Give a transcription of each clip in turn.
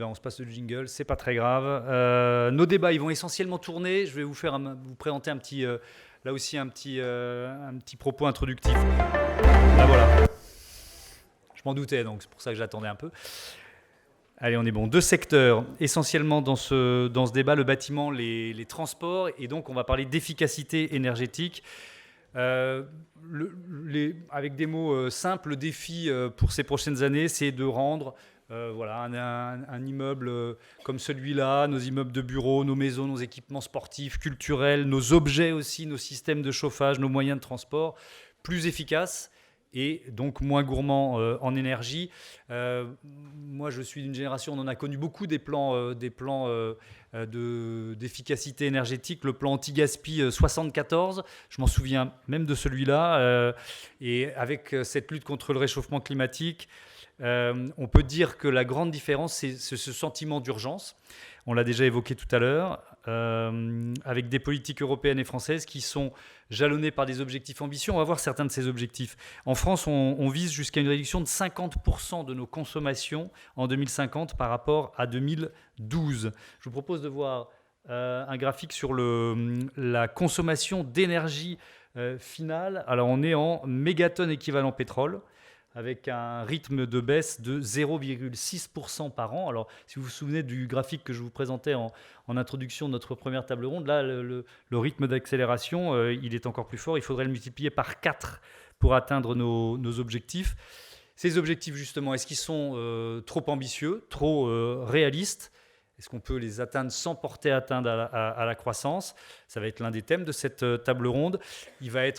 là on se passe le jingle, c'est pas très grave. Nos débats ils vont essentiellement tourner. Je vais vous présenter là aussi un petit propos introductif. Là voilà. Je m'en doutais, donc c'est pour ça que j'attendais un peu. Allez, on est bon. Deux secteurs essentiellement dans ce débat, le bâtiment, les transports, et donc on va parler d'efficacité énergétique. Avec des mots simples, le défi pour ces prochaines années, c'est de rendre un immeuble comme celui-là, nos immeubles de bureaux, nos maisons, nos équipements sportifs, culturels, nos objets aussi, nos systèmes de chauffage, nos moyens de transport, plus efficaces et donc moins gourmands en énergie. Moi, je suis d'une génération, on en a connu beaucoup des plans d'efficacité énergétique. Le plan anti-gaspi 74, je m'en souviens même de celui-là. Et avec cette lutte contre le réchauffement climatique, on peut dire que la grande différence, c'est ce sentiment d'urgence. On l'a déjà évoqué tout à l'heure, avec des politiques européennes et françaises qui sont jalonnées par des objectifs ambitieux. On va voir certains de ces objectifs. En France, on vise jusqu'à une réduction de 50% de nos consommations en 2050 par rapport à 2012. Je vous propose de voir un graphique sur la consommation d'énergie finale. Alors, on est en mégatonnes équivalent pétrole, avec un rythme de baisse de 0,6% par an. Alors, si vous vous souvenez du graphique que je vous présentais en introduction de notre première table ronde, là, le rythme d'accélération, il est encore plus fort. Il faudrait le multiplier par 4 pour atteindre nos objectifs. Ces objectifs, justement, est-ce qu'ils sont trop ambitieux, trop réalistes ? Est-ce qu'on peut les atteindre sans porter atteinte à la croissance ? Ça va être l'un des thèmes de cette table ronde.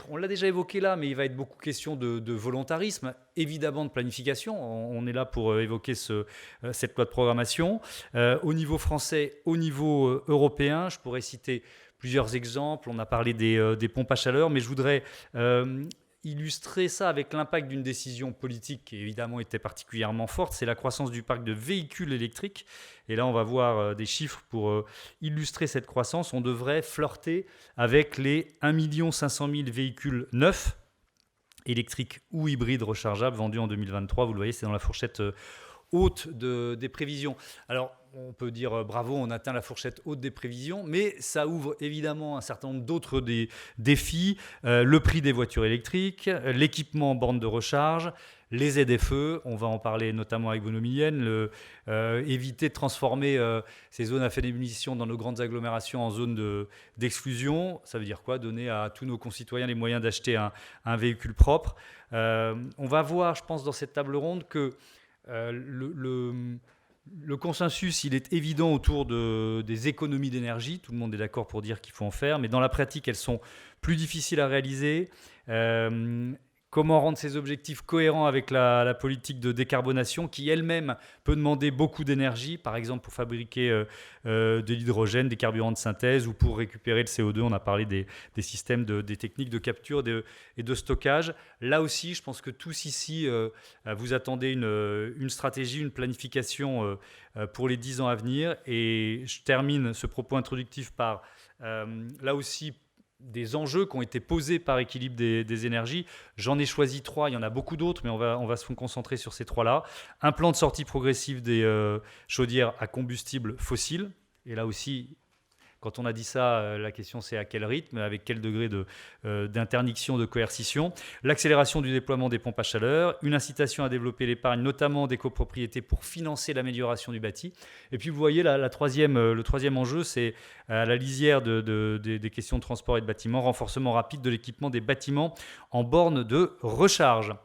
On l'a déjà évoqué là, mais il va être beaucoup question de volontarisme, évidemment de planification. On est là pour évoquer cette loi de programmation. Au niveau français, au niveau européen, je pourrais citer plusieurs exemples. On a parlé des pompes à chaleur, mais je voudrais illustrer ça avec l'impact d'une décision politique qui évidemment était particulièrement forte, c'est la croissance du parc de véhicules électriques. Et là, on va voir des chiffres pour illustrer cette croissance. On devrait flirter avec les 1 500 000 véhicules neufs, électriques ou hybrides rechargeables, vendus en 2023. Vous le voyez, c'est dans la fourchette haute des prévisions. Alors, on peut dire bravo, on atteint la fourchette haute des prévisions, mais ça ouvre évidemment un certain nombre d'autres défis. Le prix des voitures électriques, l'équipement en borne de recharge, les ZFE, on va en parler notamment avec Bruno Millienne, éviter de transformer ces zones à faible émission dans nos grandes agglomérations en zones d'exclusion. Ça veut dire quoi ? Donner à tous nos concitoyens les moyens d'acheter un véhicule propre. On va voir, je pense, dans cette table ronde que le consensus, il est évident autour des économies d'énergie. Tout le monde est d'accord pour dire qu'il faut en faire, mais dans la pratique, elles sont plus difficiles à réaliser. Comment rendre ces objectifs cohérents avec la politique de décarbonation qui elle-même peut demander beaucoup d'énergie, par exemple pour fabriquer de l'hydrogène, des carburants de synthèse ou pour récupérer le CO2. On a parlé des systèmes, des techniques de capture et de stockage. Là aussi, je pense que tous ici, vous attendez une stratégie, une planification pour les 10 ans à venir. Et je termine ce propos introductif par, là aussi, des enjeux qui ont été posés par Équilibre des énergies. J'en ai choisi 3, il y en a beaucoup d'autres, mais on va se concentrer sur ces 3-là. Un plan de sortie progressive des chaudières à combustible fossile. Et là aussi, quand on a dit ça, la question c'est à quel rythme, avec quel degré d'interdiction, de coercition. L'accélération du déploiement des pompes à chaleur, une incitation à développer l'épargne, notamment des copropriétés pour financer l'amélioration du bâti. Et puis vous voyez, le troisième enjeu, c'est à la lisière des questions de transport et de bâtiment, renforcement rapide de l'équipement des bâtiments en borne de recharge.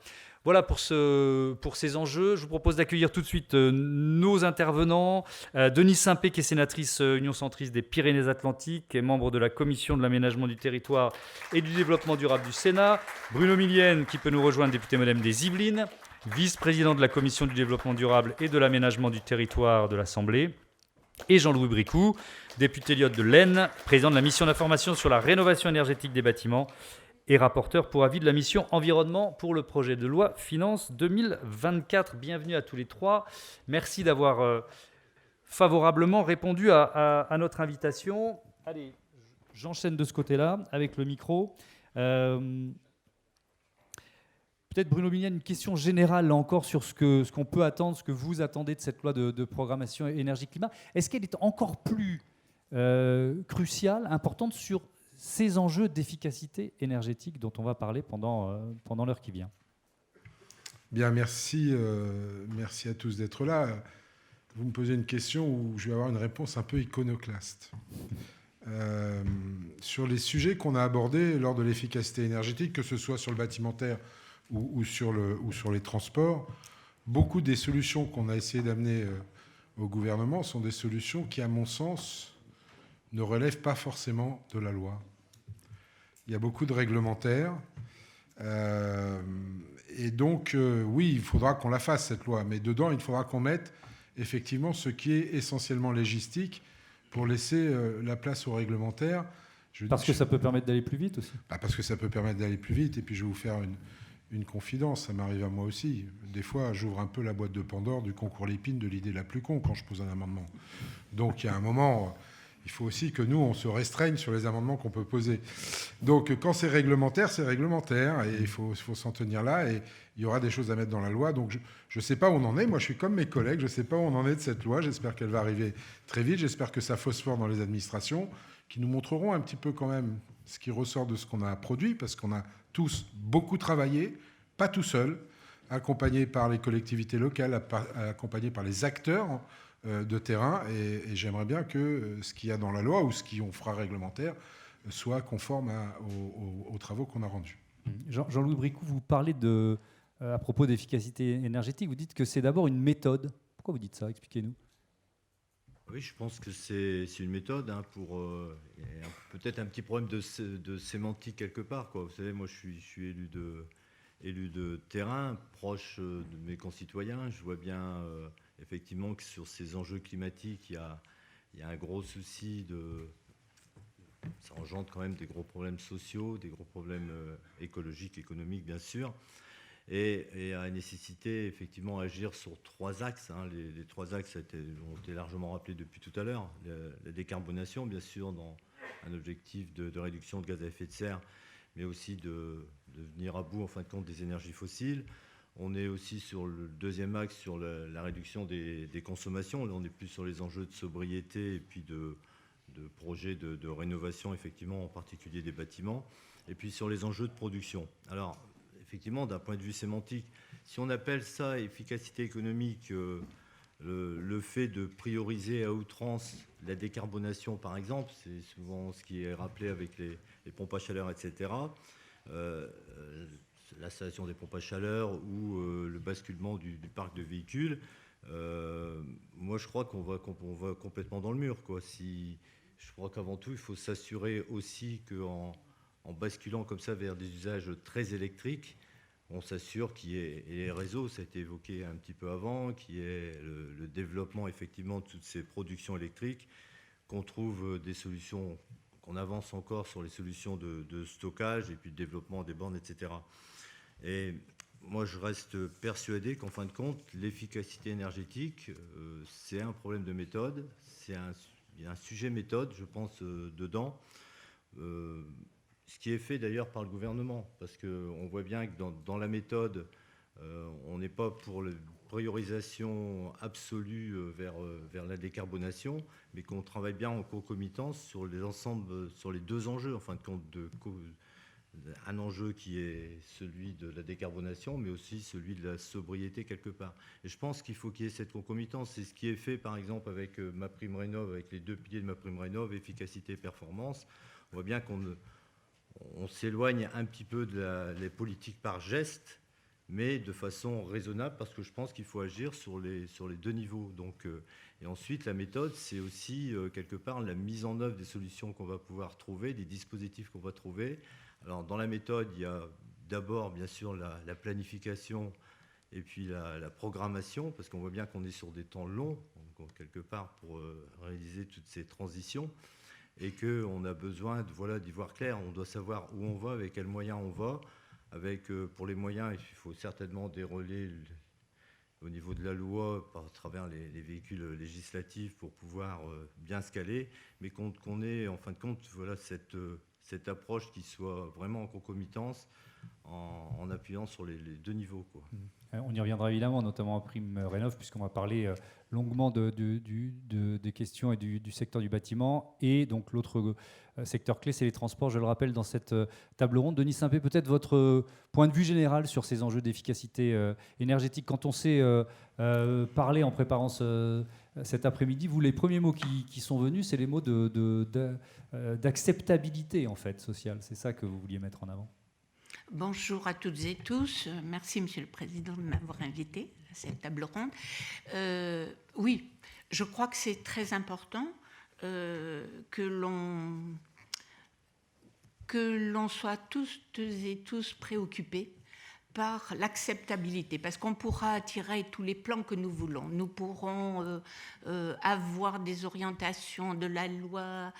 Voilà pour ces enjeux. Je vous propose d'accueillir tout de suite nos intervenants. Denise Saint-Pé, qui est sénatrice Union centriste des Pyrénées-Atlantiques et membre de la Commission de l'aménagement du territoire et du développement durable du Sénat. Bruno Millienne, qui peut nous rejoindre, député modem des Yvelines, vice-président de la Commission du développement durable et de l'aménagement du territoire de l'Assemblée. Et Jean-Louis Bricout, député Lyotte de l'Aisne, président de la mission d'information sur la rénovation énergétique des bâtiments et rapporteur pour avis de la mission environnement pour le projet de loi Finances 2024. Bienvenue à tous les trois. Merci d'avoir favorablement répondu à notre invitation. Allez, j'enchaîne de ce côté-là avec le micro. Peut-être Bruno Bignan, une question générale là encore sur ce qu'on peut attendre, ce que vous attendez de cette loi de programmation énergie-climat. Est-ce qu'elle est encore plus cruciale, importante sur ces enjeux d'efficacité énergétique dont on va parler pendant l'heure qui vient? Bien, merci à tous d'être là. Vous me posez une question où je vais avoir une réponse un peu iconoclaste. Sur les sujets qu'on a abordés lors de l'efficacité énergétique, que ce soit sur le bâtimentaire ou sur les transports, beaucoup des solutions qu'on a essayé d'amener au gouvernement sont des solutions qui, à mon sens, ne relèvent pas forcément de la loi. Il y a beaucoup de réglementaires. Et donc, oui, il faudra qu'on la fasse, cette loi. Mais dedans, il faudra qu'on mette effectivement ce qui est essentiellement légistique pour laisser la place aux réglementaires. Parce que ça peut permettre d'aller plus vite aussi. Parce que ça peut permettre d'aller plus vite. Et puis, je vais vous faire une confidence. Ça m'arrive à moi aussi. Des fois, j'ouvre un peu la boîte de Pandore du concours Lépine de l'idée la plus con quand je pose un amendement. Donc, il y a un moment... Il faut aussi que nous, on se restreigne sur les amendements qu'on peut poser. Donc, quand c'est réglementaire, c'est réglementaire. Et il faut s'en tenir là. Et il y aura des choses à mettre dans la loi. Donc, je ne sais pas où on en est. Moi, je suis comme mes collègues. Je ne sais pas où on en est de cette loi. J'espère qu'elle va arriver très vite. J'espère que ça phosphore dans les administrations, qui nous montreront un petit peu quand même ce qui ressort de ce qu'on a produit, parce qu'on a tous beaucoup travaillé, pas tout seul, accompagnés par les collectivités locales, accompagnés par les acteurs de terrain, et j'aimerais bien que ce qu'il y a dans la loi ou ce qu'on fera réglementaire soit conforme aux travaux qu'on a rendus. Jean-Louis Bricout, vous parlez à propos d'efficacité énergétique, vous dites que c'est d'abord une méthode. Pourquoi vous dites ça? Expliquez-nous. Oui, je pense que c'est une méthode pour peut-être un petit problème de sémantique quelque part, quoi. Vous savez, moi je suis élu de terrain, proche de mes concitoyens. Je vois bien effectivement que sur ces enjeux climatiques, il y a un gros souci ça engendre quand même des gros problèmes sociaux, des gros problèmes écologiques, économiques bien sûr, et à la nécessité effectivement d'agir sur 3 axes. Les 3 axes ont été largement rappelés depuis tout à l'heure. La décarbonation, bien sûr, dans un objectif de réduction de gaz à effet de serre, mais aussi de venir à bout en fin de compte des énergies fossiles. On est aussi sur le 2e axe, sur la réduction des consommations. Là, on est plus sur les enjeux de sobriété et puis de projets de rénovation, effectivement, en particulier des bâtiments. Et puis sur les enjeux de production. Alors, effectivement, d'un point de vue sémantique, si on appelle ça efficacité économique, le fait de prioriser à outrance la décarbonation, par exemple, c'est souvent ce qui est rappelé avec les pompes à chaleur, etc., l'installation des pompes à chaleur ou le basculement du parc de véhicules, moi je crois qu'on va complètement dans le mur, quoi. Je crois qu'avant tout, il faut s'assurer aussi qu'en basculant comme ça vers des usages très électriques, on s'assure qu'il y ait, et les réseaux, ça a été évoqué un petit peu avant, qu'il y ait le développement effectivement de toutes ces productions électriques, qu'on trouve des solutions, qu'on avance encore sur les solutions de stockage et puis de développement des bornes, etc. Et moi, je reste persuadé qu'en fin de compte, l'efficacité énergétique, c'est un problème de méthode, il y a un sujet méthode, je pense, dedans. Ce qui est fait d'ailleurs par le gouvernement, parce qu'on voit bien que dans la méthode, on n'est pas pour la priorisation absolue vers la décarbonation, mais qu'on travaille bien en concomitance sur les 2 enjeux, en fin de compte, un enjeu qui est celui de la décarbonation, mais aussi celui de la sobriété quelque part. Et je pense qu'il faut qu'il y ait cette concomitance. C'est ce qui est fait, par exemple, avec MaPrimeRénov', avec les 2 piliers de MaPrimeRénov', efficacité et performance. On voit bien qu'on s'éloigne un petit peu les politiques par geste, mais de façon raisonnable, parce que je pense qu'il faut agir sur les 2 niveaux. Donc, et ensuite, la méthode, c'est aussi quelque part la mise en œuvre des solutions qu'on va pouvoir trouver, des dispositifs qu'on va trouver. Alors, dans la méthode, il y a d'abord, bien sûr, la planification et puis la programmation, parce qu'on voit bien qu'on est sur des temps longs, donc, quelque part, pour réaliser toutes ces transitions, et qu'on a besoin d'y voir clair. On doit savoir où on va, avec quels moyens on va. Pour les moyens, il faut certainement dérouler au niveau de la loi, à travers les véhicules législatifs, pour pouvoir bien se caler, mais qu'on ait, en fin de compte, cette approche qui soit vraiment en concomitance, en appuyant sur les deux niveaux, quoi. On y reviendra évidemment, notamment en prime rénov', puisqu'on va parler longuement des questions et du secteur du bâtiment. Et donc l'autre secteur clé, c'est les transports, je le rappelle, dans cette table ronde. Denis Simpé, peut-être votre point de vue général sur ces enjeux d'efficacité énergétique. Quand on s'est parlé en préparant cet après-midi, vous, les premiers mots qui sont venus, c'est les mots d'acceptabilité en fait, sociale. C'est ça que vous vouliez mettre en avant. Bonjour à toutes et tous. Merci, Monsieur le Président, de m'avoir invité à cette table ronde. Oui, je crois que c'est très important que l'on soit toutes et tous préoccupés par l'acceptabilité, parce qu'on pourra attirer tous les plans que nous voulons. Nous pourrons avoir des orientations de la loi,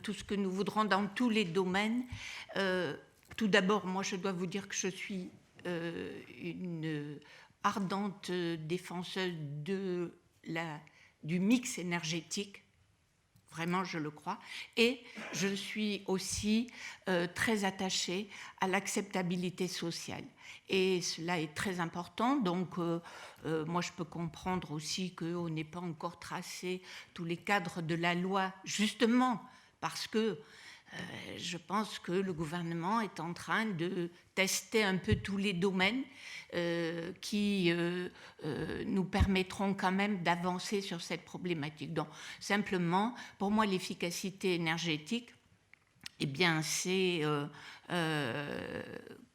tout ce que nous voudrons dans tous les domaines. Tout d'abord, moi, je dois vous dire que je suis une ardente défenseuse du mix énergétique. Vraiment, je le crois. Et je suis aussi très attachée à l'acceptabilité sociale. Et cela est très important. Donc, moi, je peux comprendre aussi qu'on n'ait pas encore tracé tous les cadres de la loi, justement parce que je pense que le gouvernement est en train de tester un peu tous les domaines qui nous permettront quand même d'avancer sur cette problématique. Donc, simplement, pour moi, l'efficacité énergétique, eh bien, c'est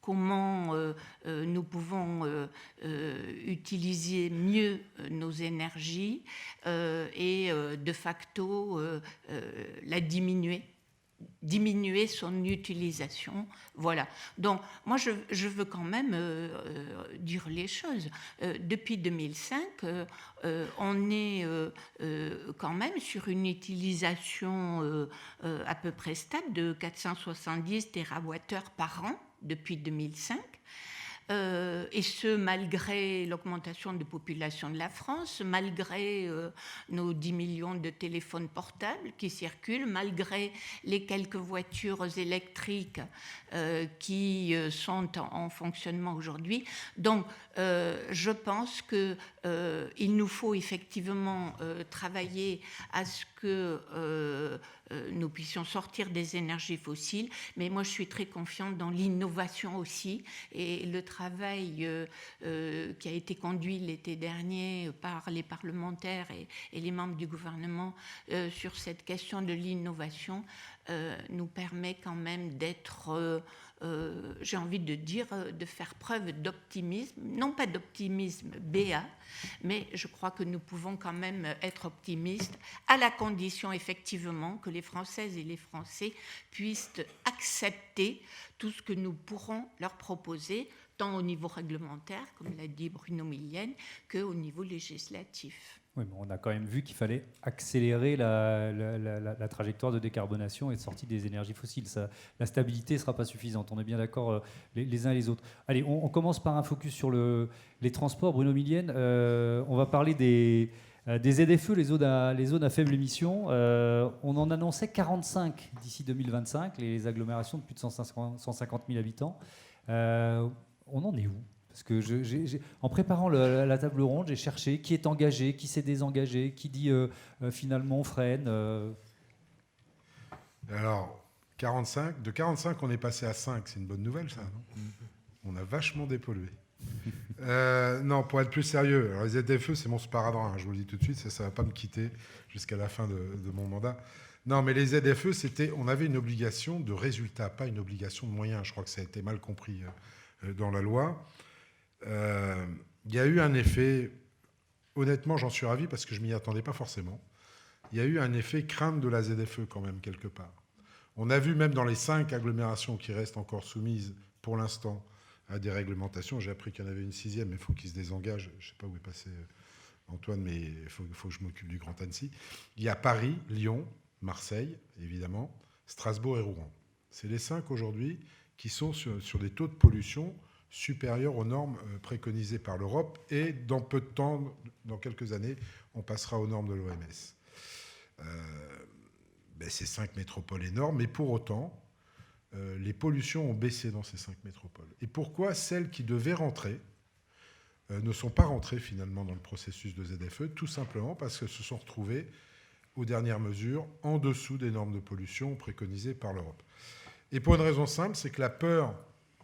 comment nous pouvons utiliser mieux nos énergies et de facto la diminuer son utilisation. Voilà. Donc, moi, je veux quand même dire les choses. Depuis 2005, on est quand même sur une utilisation à peu près stable de 470 TWh par an depuis 2005. Et ce, malgré l'augmentation de population de la France, malgré nos 10 millions de téléphones portables qui circulent, malgré les quelques voitures électriques qui sont en fonctionnement aujourd'hui. Donc, je pense qu'il nous faut effectivement travailler à ce que nous puissions sortir des énergies fossiles, mais moi je suis très confiante dans l'innovation aussi, et le travail qui a été conduit l'été dernier par les parlementaires et les membres du gouvernement sur cette question de l'innovation nous permet quand même d'être, j'ai envie de dire, de faire preuve d'optimisme, non pas d'optimisme béat, mais je crois que nous pouvons quand même être optimistes à la condition effectivement que les Françaises et les Français puissent accepter tout ce que nous pourrons leur proposer, tant au niveau réglementaire, comme l'a dit Bruno Millienne, qu'au niveau législatif. Oui, mais on a quand même vu qu'il fallait accélérer la trajectoire de décarbonation et de sortie des énergies fossiles. La stabilité ne sera pas suffisante. On est bien d'accord les uns et les autres. Allez, on commence par un focus sur les transports. Bruno Millienne, on va parler des ZFE, les zones à faible émission. On en annonçait 45 d'ici 2025, les agglomérations de plus de 150 000 habitants. On en est où ? Parce que en préparant la table ronde, j'ai cherché qui est engagé, qui s'est désengagé, qui dit finalement on freine. Alors, de 45, on est passé à 5. C'est une bonne nouvelle, ça, non ? On a vachement dépollué. Non, pour être plus sérieux, alors les ZFE, c'est mon sparadrap, hein, je vous le dis tout de suite, ça ne va pas me quitter jusqu'à la fin de mon mandat. Non, mais les ZFE, on avait une obligation de résultat, pas une obligation de moyens. Je crois que ça a été mal compris dans la loi. Il y a eu un effet, honnêtement j'en suis ravi parce que je ne m'y attendais pas forcément, il y a eu un effet crainte de la ZFE quand même quelque part. On a vu même dans les 5 agglomérations qui restent encore soumises pour l'instant à des réglementations, j'ai appris qu'il y en avait une 6e, mais il faut qu'ils se désengagent, je ne sais pas où est passé Antoine, mais il faut que je m'occupe du Grand Annecy. Il y a Paris, Lyon, Marseille évidemment, Strasbourg et Rouen. C'est les 5 aujourd'hui qui sont sur des taux de pollution supérieur aux normes préconisées par l'Europe, et dans peu de temps, dans quelques années, on passera aux normes de l'OMS. C'est 5 métropoles énormes, mais pour autant, les pollutions ont baissé dans ces 5 métropoles. Et pourquoi celles qui devaient rentrer ne sont pas rentrées finalement dans le processus de ZFE? Tout simplement parce qu'elles se sont retrouvées, aux dernières mesures, en dessous des normes de pollution préconisées par l'Europe. Et pour une raison simple, c'est que la peur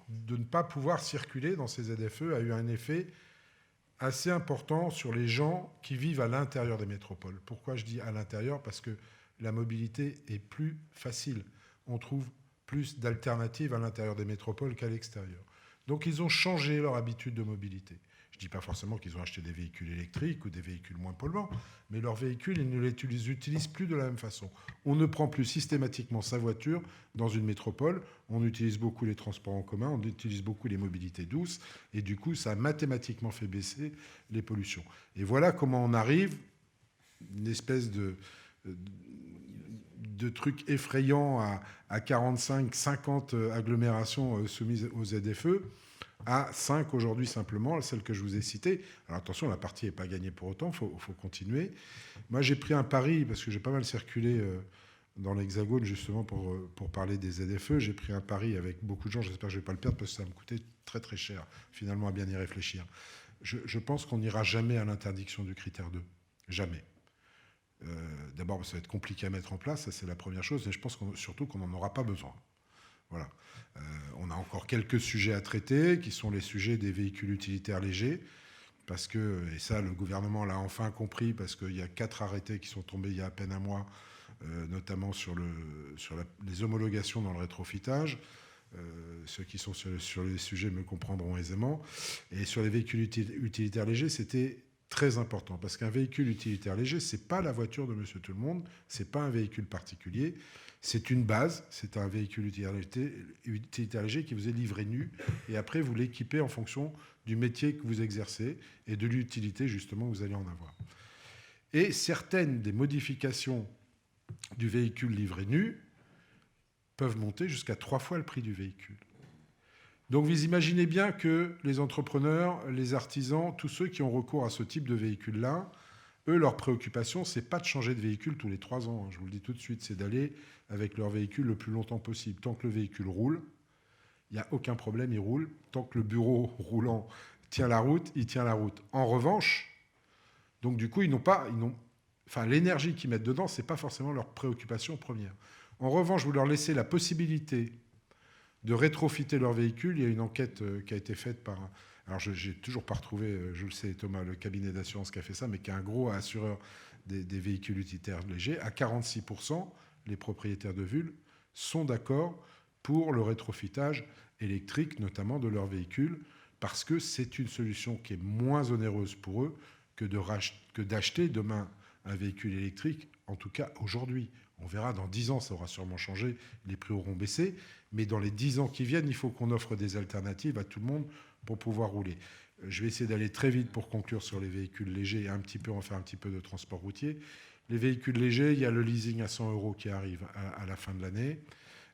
de ne pas pouvoir circuler dans ces ZFE a eu un effet assez important sur les gens qui vivent à l'intérieur des métropoles. Pourquoi je dis à l'intérieur? Parce que la mobilité est plus facile. On trouve plus d'alternatives à l'intérieur des métropoles qu'à l'extérieur. Donc ils ont changé leur habitude de mobilité. Je ne dis pas forcément qu'ils ont acheté des véhicules électriques ou des véhicules moins polluants, mais leurs véhicules, ils ne les utilisent plus de la même façon. On ne prend plus systématiquement sa voiture dans une métropole, on utilise beaucoup les transports en commun, on utilise beaucoup les mobilités douces, et du coup, ça a mathématiquement fait baisser les pollutions. Et voilà comment on arrive, une espèce de trucs effrayants à 45, 50 agglomérations soumises aux ZFE, à 5 aujourd'hui simplement, celle que je vous ai citée. Alors attention, la partie n'est pas gagnée pour autant, il faut continuer. Moi, j'ai pris un pari, parce que j'ai pas mal circulé dans l'Hexagone justement pour parler des ZFE. J'ai pris un pari avec beaucoup de gens, j'espère que je ne vais pas le perdre, parce que ça va me coûter très très cher, finalement, à bien y réfléchir. Je pense qu'on n'ira jamais à l'interdiction du critère 2. Jamais. D'abord, ça va être compliqué à mettre en place, ça c'est la première chose, et je pense surtout qu'on n'en aura pas besoin. Voilà. On a encore quelques sujets à traiter, qui sont les sujets des véhicules utilitaires légers, parce que, et ça le gouvernement l'a enfin compris, parce qu'il y a 4 arrêtés qui sont tombés il y a à peine un mois, notamment sur les homologations dans le rétrofitage. Ceux qui sont sur les sujets me comprendront aisément. Et sur les véhicules utilitaires légers, c'était très important, parce qu'un véhicule utilitaire léger, ce n'est pas la voiture de monsieur tout le monde, ce n'est pas un véhicule particulier, c'est une base, c'est un véhicule utilitaire léger qui vous est livré nu, et après vous l'équipez en fonction du métier que vous exercez et de l'utilité justement que vous allez en avoir. Et certaines des modifications du véhicule livré nu peuvent monter jusqu'à 3 fois le prix du véhicule. Donc vous imaginez bien que les entrepreneurs, les artisans, tous ceux qui ont recours à ce type de véhicule-là, eux, leur préoccupation, ce n'est pas de changer de véhicule tous les 3 ans. Je vous le dis tout de suite, c'est d'aller avec leur véhicule le plus longtemps possible. Tant que le véhicule roule, il n'y a aucun problème, il roule. Tant que le bureau roulant tient la route, il tient la route. En revanche, donc du coup, l'énergie qu'ils mettent dedans, ce n'est pas forcément leur préoccupation première. En revanche, vous leur laissez la possibilité de rétrofiter leur véhicule. Il y a une enquête qui a été faite par... Alors, je n'ai toujours pas retrouvé, je le sais, Thomas, le cabinet d'assurance qui a fait ça, mais qui est un gros assureur des véhicules utilitaires légers. À 46%, les propriétaires de VUL sont d'accord pour le rétrofitage électrique, notamment de leurs véhicules, parce que c'est une solution qui est moins onéreuse pour eux que d'acheter demain un véhicule électrique, en tout cas aujourd'hui. On verra dans 10 ans, ça aura sûrement changé, les prix auront baissé, mais dans les 10 ans qui viennent, il faut qu'on offre des alternatives à tout le monde pour pouvoir rouler. Je vais essayer d'aller très vite pour conclure sur les véhicules légers et en faire un petit peu de transport routier. Les véhicules légers, il y a le leasing à 100 € qui arrive à la fin de l'année.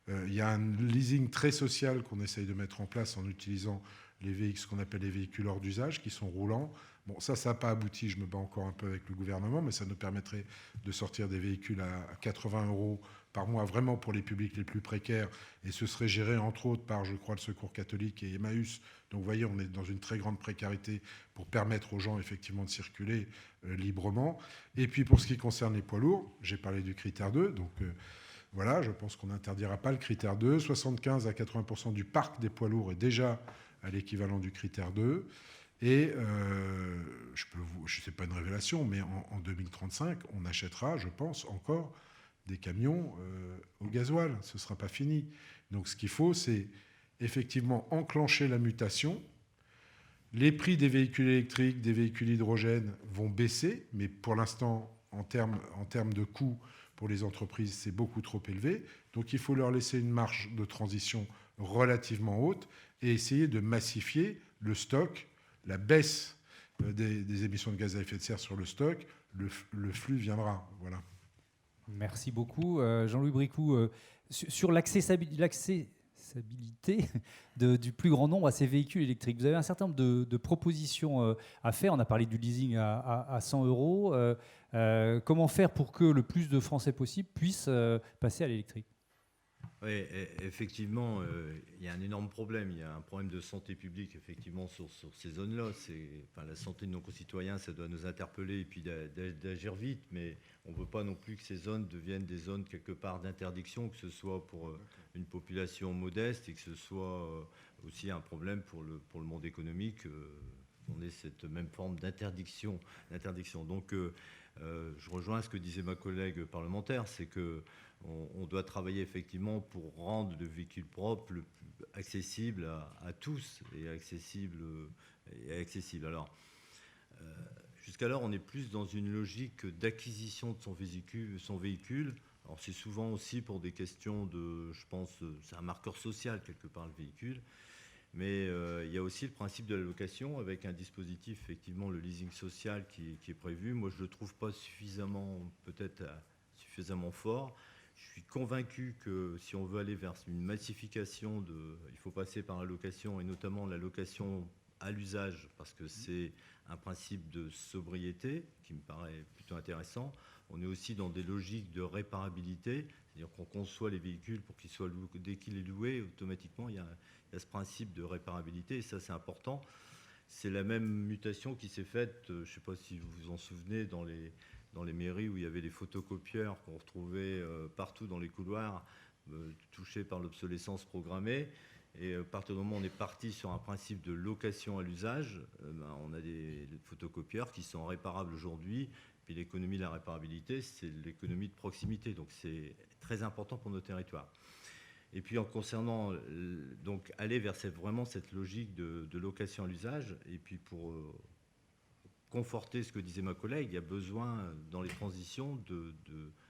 Il y a un leasing très social qu'on essaye de mettre en place en utilisant ce qu'on appelle les véhicules hors d'usage, qui sont roulants. Bon, ça n'a pas abouti, je me bats encore un peu avec le gouvernement, mais ça nous permettrait de sortir des véhicules à 80 € par mois, vraiment pour les publics les plus précaires, et ce serait géré entre autres par, je crois, le Secours catholique et Emmaüs. Donc vous voyez, on est dans une très grande précarité pour permettre aux gens effectivement de circuler librement. Et puis pour ce qui concerne les poids lourds, j'ai parlé du critère 2, donc voilà, je pense qu'on n'interdira pas le critère 2. 75 à 80% du parc des poids lourds est déjà à l'équivalent du critère 2. Et sais pas une révélation, mais en 2035, on achètera, je pense, encore des camions au gasoil. Ce ne sera pas fini. Donc ce qu'il faut, c'est effectivement enclencher la mutation. Les prix des véhicules électriques, des véhicules hydrogène vont baisser, mais pour l'instant, en termes de coûts pour les entreprises, c'est beaucoup trop élevé. Donc il faut leur laisser une marge de transition relativement haute et essayer de massifier le stock, la baisse des émissions de gaz à effet de serre sur le stock, le flux viendra. Voilà. Merci beaucoup. Jean-Louis Bricout, sur l'accessibilité du plus grand nombre à ces véhicules électriques, vous avez un certain nombre de propositions à faire. On a parlé du leasing à 100 €. Comment faire pour que le plus de Français possible puissent passer à l'électrique ? Oui, effectivement, il y a un énorme problème. Il y a un problème de santé publique, effectivement, sur ces zones-là. Enfin, la santé de nos concitoyens, ça doit nous interpeller et puis d'agir vite. Mais on ne veut pas non plus que ces zones deviennent des zones, quelque part, d'interdiction, que ce soit pour une population modeste et que ce soit aussi un problème pour le monde économique. On ait cette même forme d'interdiction. Donc, je rejoins ce que disait ma collègue parlementaire, c'est que on doit travailler effectivement pour rendre le véhicule propre accessible à tous et accessible. Alors, jusqu'alors, on est plus dans une logique d'acquisition de son véhicule. Alors, c'est souvent aussi pour des questions je pense, c'est un marqueur social quelque part, le véhicule. Mais il y a aussi le principe de la location avec un dispositif, effectivement, le leasing social qui est prévu. Moi, je ne le trouve pas suffisamment fort. Je suis convaincu que si on veut aller vers une massification, il faut passer par la location et notamment la location à l'usage parce que c'est un principe de sobriété qui me paraît plutôt intéressant. On est aussi dans des logiques de réparabilité, c'est-à-dire qu'on conçoit les véhicules pour qu'ils soient loués. Dès qu'il est loué, automatiquement, il y a ce principe de réparabilité et ça, c'est important. C'est la même mutation qui s'est faite, je ne sais pas si vous vous en souvenez, dans les mairies où il y avait les photocopieurs qu'on retrouvait partout dans les couloirs, touchés par l'obsolescence programmée. Et à partir du moment où on est parti sur un principe de location à l'usage, on a des photocopieurs qui sont réparables aujourd'hui. Puis l'économie de la réparabilité, c'est l'économie de proximité. Donc c'est très important pour nos territoires. Et puis en concernant, donc aller vers vraiment cette logique de location à l'usage, et puis pour conforter ce que disait ma collègue, il y a besoin dans les transitions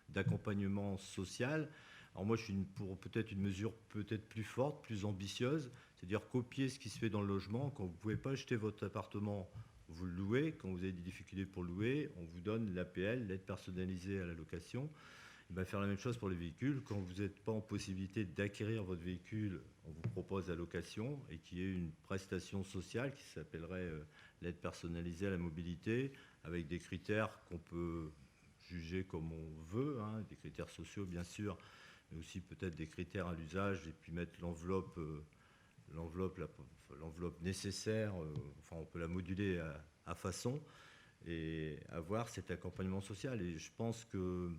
d'accompagnement social. Alors moi, je suis pour peut-être une mesure peut-être plus forte, plus ambitieuse, c'est-à-dire copier ce qui se fait dans le logement. Quand vous ne pouvez pas acheter votre appartement, vous le louez. Quand vous avez des difficultés pour louer, on vous donne l'APL, l'aide personnalisée à la location. Il va faire la même chose pour les véhicules. Quand vous n'êtes pas en possibilité d'acquérir votre véhicule, on vous propose la location et qui est une prestation sociale qui s'appellerait l'aide personnalisée à la mobilité, avec des critères qu'on peut juger comme on veut, des critères sociaux bien sûr, mais aussi peut-être des critères à l'usage et puis mettre l'enveloppe nécessaire. Enfin, on peut la moduler à façon et avoir cet accompagnement social. Et je pense que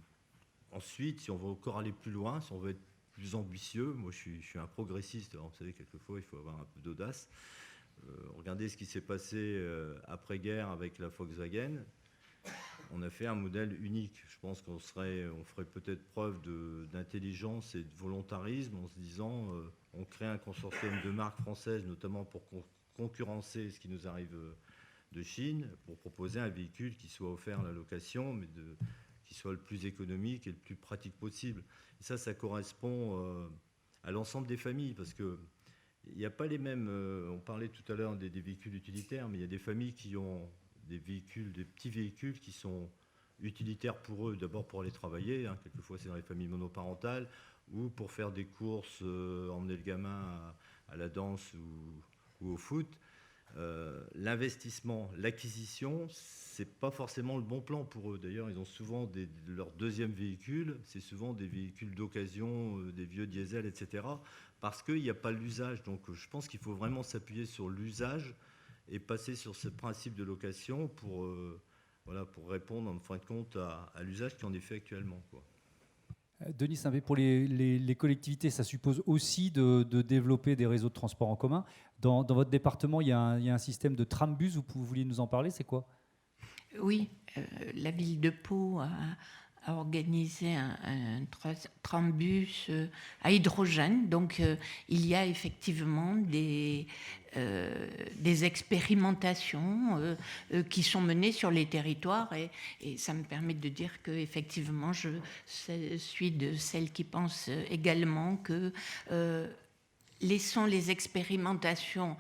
ensuite, si on veut encore aller plus loin, si on veut être plus ambitieux, moi je suis un progressiste, alors, vous savez, quelquefois il faut avoir un peu d'audace. Regardez ce qui s'est passé après-guerre avec la Volkswagen. On a fait un modèle unique. Je pense qu'on ferait peut-être preuve d'intelligence et de volontarisme en se disant on crée un consortium de marques françaises, notamment pour concurrencer ce qui nous arrive de Chine, pour proposer un véhicule qui soit offert à la location, mais qui soit le plus économique et le plus pratique possible. Et ça correspond à l'ensemble des familles, parce que il n'y a pas les mêmes. On parlait tout à l'heure des véhicules utilitaires, mais il y a des familles qui ont des petits véhicules qui sont utilitaires pour eux, d'abord pour aller travailler, quelquefois c'est dans les familles monoparentales, ou pour faire des courses, emmener le gamin à la danse ou au foot. L'investissement, l'acquisition, c'est pas forcément le bon plan pour eux. D'ailleurs, ils ont souvent leur deuxième véhicule, c'est souvent des véhicules d'occasion, des vieux diesel, etc., parce qu'il n'y a pas l'usage. Donc je pense qu'il faut vraiment s'appuyer sur l'usage et passer sur ce principe de location pour répondre en fin de compte à l'usage qui en est fait actuellement, quoi. Denis Saint-Vé, pour les collectivités, ça suppose aussi de développer des réseaux de transport en commun. Dans votre département, il y a un système de trambus, vous vouliez nous en parler, c'est quoi ? Oui, la ville de Pau a organisé un trambus à hydrogène. Donc, il y a effectivement des expérimentations qui sont menées sur les territoires et ça me permet de dire que effectivement, je suis de celles qui pensent également que laissons les expérimentations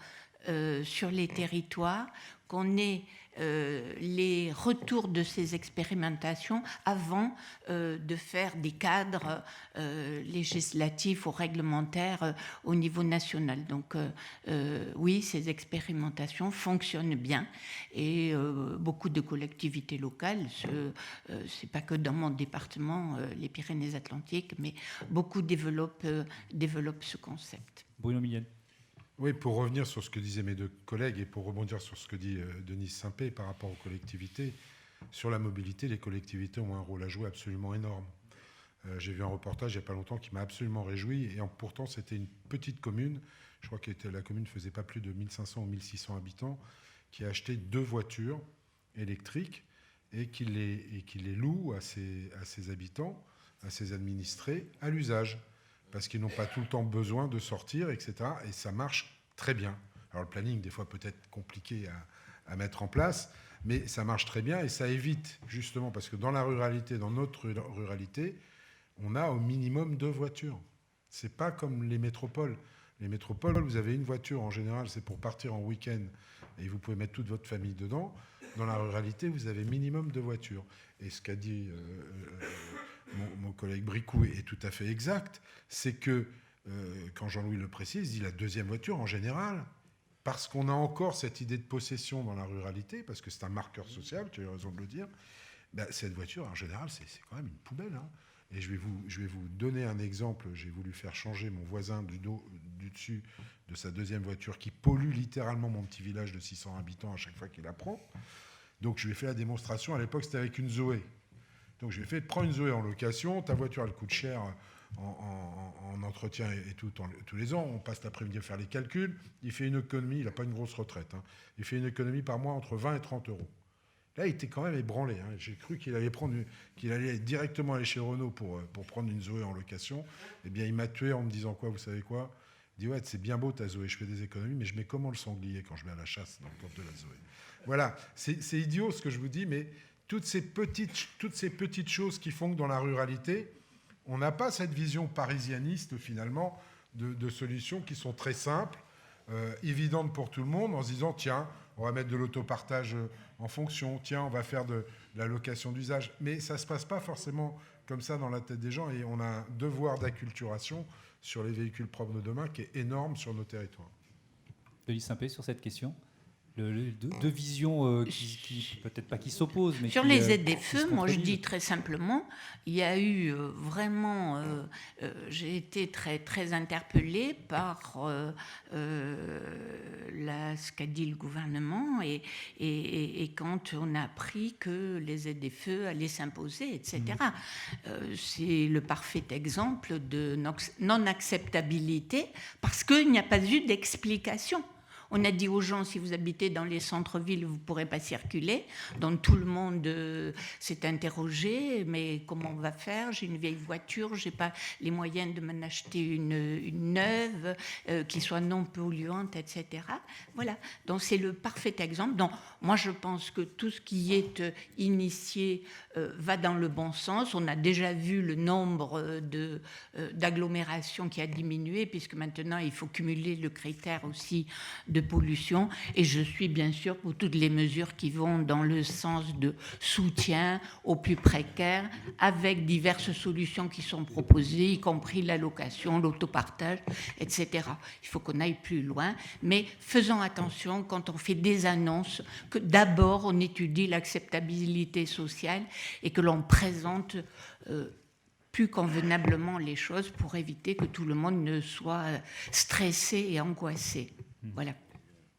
sur les territoires, qu'on ait les retours de ces expérimentations avant de faire des cadres législatifs ou réglementaires au niveau national. Donc oui, ces expérimentations fonctionnent bien et beaucoup de collectivités locales, c'est pas que dans mon département, les Pyrénées-Atlantiques, mais beaucoup développent ce concept. Bruno Millienne. Oui, pour revenir sur ce que disaient mes deux collègues et pour rebondir sur ce que dit Denise Simpé par rapport aux collectivités, sur la mobilité, les collectivités ont un rôle à jouer absolument énorme. J'ai vu un reportage il n'y a pas longtemps qui m'a absolument réjoui, et pourtant c'était une petite commune, je crois que la commune ne faisait pas plus de 1500 ou 1600 habitants, qui a acheté 2 voitures électriques et qui les loue à ses habitants, à ses administrés, à l'usage. Parce qu'ils n'ont pas tout le temps besoin de sortir, etc. Et ça marche très bien. Alors le planning, des fois, peut être compliqué à mettre en place, mais ça marche très bien et ça évite, justement, parce que dans la ruralité, dans notre ruralité, on a au minimum 2 voitures. Ce n'est pas comme les métropoles. Les métropoles, vous avez une voiture, en général, c'est pour partir en week-end et vous pouvez mettre toute votre famille dedans. Dans la ruralité, vous avez minimum 2 voitures. Et ce qu'a dit mon collègue Bricou est tout à fait exact, c'est que, quand Jean-Louis le précise, il dit la deuxième voiture, en général, parce qu'on a encore cette idée de possession dans la ruralité, parce que c'est un marqueur social, tu as eu raison de le dire, ben, cette voiture, en général, c'est quand même une poubelle. Hein. Et je vais vous donner un exemple. J'ai voulu faire changer mon voisin du dessus de sa deuxième voiture qui pollue littéralement mon petit village de 600 habitants à chaque fois qu'il la prend. Donc je lui ai fait la démonstration. À l'époque, c'était avec une Zoé. Donc je lui ai fait, prends une Zoé en location, ta voiture, elle coûte cher en entretien et tout, tous les ans. On passe l'après-midi à faire les calculs. Il fait une économie, il n'a pas une grosse retraite. Hein. Il fait une économie par mois entre 20 et 30 euros. Là, il était quand même ébranlé. Hein. J'ai cru qu'il allait directement aller chez Renault pour prendre une Zoé en location. Eh bien, il m'a tué en me disant quoi, vous savez quoi ? Il dit, ouais, c'est bien beau ta Zoé, je fais des économies, mais je mets comment le sanglier quand je vais à la chasse dans le coffre de la Zoé ? Voilà, c'est idiot ce que je vous dis, mais toutes ces petites choses qui font que dans la ruralité, on n'a pas cette vision parisianiste, finalement, de solutions qui sont très simples, évidentes pour tout le monde, en se disant, tiens, on va mettre de l'autopartage en fonction, tiens, on va faire de la location d'usage. Mais ça ne se passe pas forcément comme ça dans la tête des gens, et on a un devoir d'acculturation sur les véhicules propres de demain qui est énorme sur nos territoires. Denis Simpé, sur cette question, deux visions qui peut-être pas qui s'opposent, mais sur qui, les ZFE, moi je dis très simplement, il y a eu vraiment, j'ai été très très interpellée par ce qu'a dit le gouvernement et quand on a appris que les ZFE allaient s'imposer, etc. C'est le parfait exemple de non-acceptabilité parce qu'il n'y a pas eu d'explication. On a dit aux gens, si vous habitez dans les centres-villes, vous ne pourrez pas circuler. Donc tout le monde s'est interrogé, mais comment on va faire ? J'ai une vieille voiture, je n'ai pas les moyens de m'en acheter une neuve, qui soit non polluante, etc. Voilà, donc c'est le parfait exemple. Donc moi je pense que tout ce qui est initié va dans le bon sens. On a déjà vu le nombre d'agglomérations qui a diminué, puisque maintenant il faut cumuler le critère aussi de pollution, et je suis bien sûr pour toutes les mesures qui vont dans le sens de soutien aux plus précaires, avec diverses solutions qui sont proposées, y compris l'allocation, l'autopartage, etc. Il faut qu'on aille plus loin, mais faisons attention quand on fait des annonces, que d'abord on étudie l'acceptabilité sociale et que l'on présente plus convenablement les choses pour éviter que tout le monde ne soit stressé et angoissé. Voilà.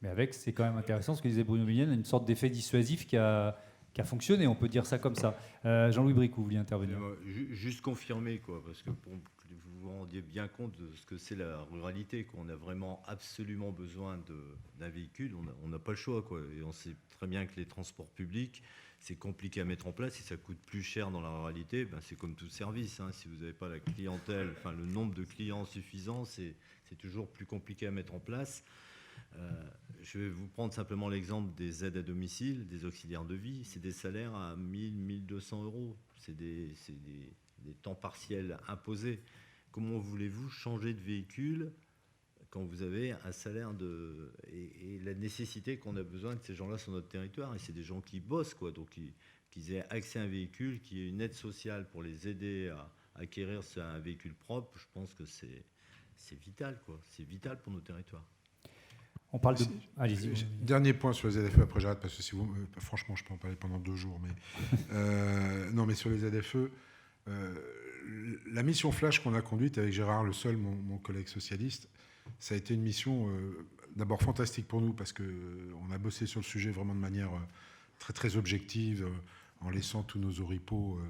Mais avec, c'est quand même intéressant ce que disait Bruno Millienne, une sorte d'effet dissuasif qui a fonctionné, on peut dire ça comme ça. Jean-Louis Bricou, vous vouliez intervenir. Juste confirmer, quoi, parce que pour que vous vous rendiez bien compte de ce que c'est la ruralité, qu'on a vraiment absolument besoin d'un véhicule, on n'a pas le choix, quoi. Et on sait très bien que les transports publics, c'est compliqué à mettre en place, et ça coûte plus cher dans la ruralité, ben c'est comme tout service, hein. Si vous n'avez pas la clientèle, enfin le nombre de clients suffisant, c'est toujours plus compliqué à mettre en place. Je vais vous prendre simplement l'exemple des aides à domicile, des auxiliaires de vie. C'est des salaires à 1 000, 1 200 euros. C'est des temps partiels imposés. Comment voulez-vous changer de véhicule quand vous avez un salaire et la nécessité qu'on a besoin de ces gens-là sur notre territoire. Et c'est des gens qui bossent, quoi. Donc, qu'ils aient accès à un véhicule, qu'il y ait une aide sociale pour les aider à acquérir un véhicule propre, je pense que c'est vital, quoi. C'est vital pour nos territoires. On parle de... Allez-y. Dernier point sur les ZFE, après j'arrête parce que si vous, franchement, je peux en parler pendant 2 jours. Mais non, mais sur les ZFE, la mission flash qu'on a conduite avec Gérard Le Seul, mon collègue socialiste, ça a été une mission d'abord fantastique pour nous parce qu'on a bossé sur le sujet vraiment de manière très très objective, en laissant tous nos oripeaux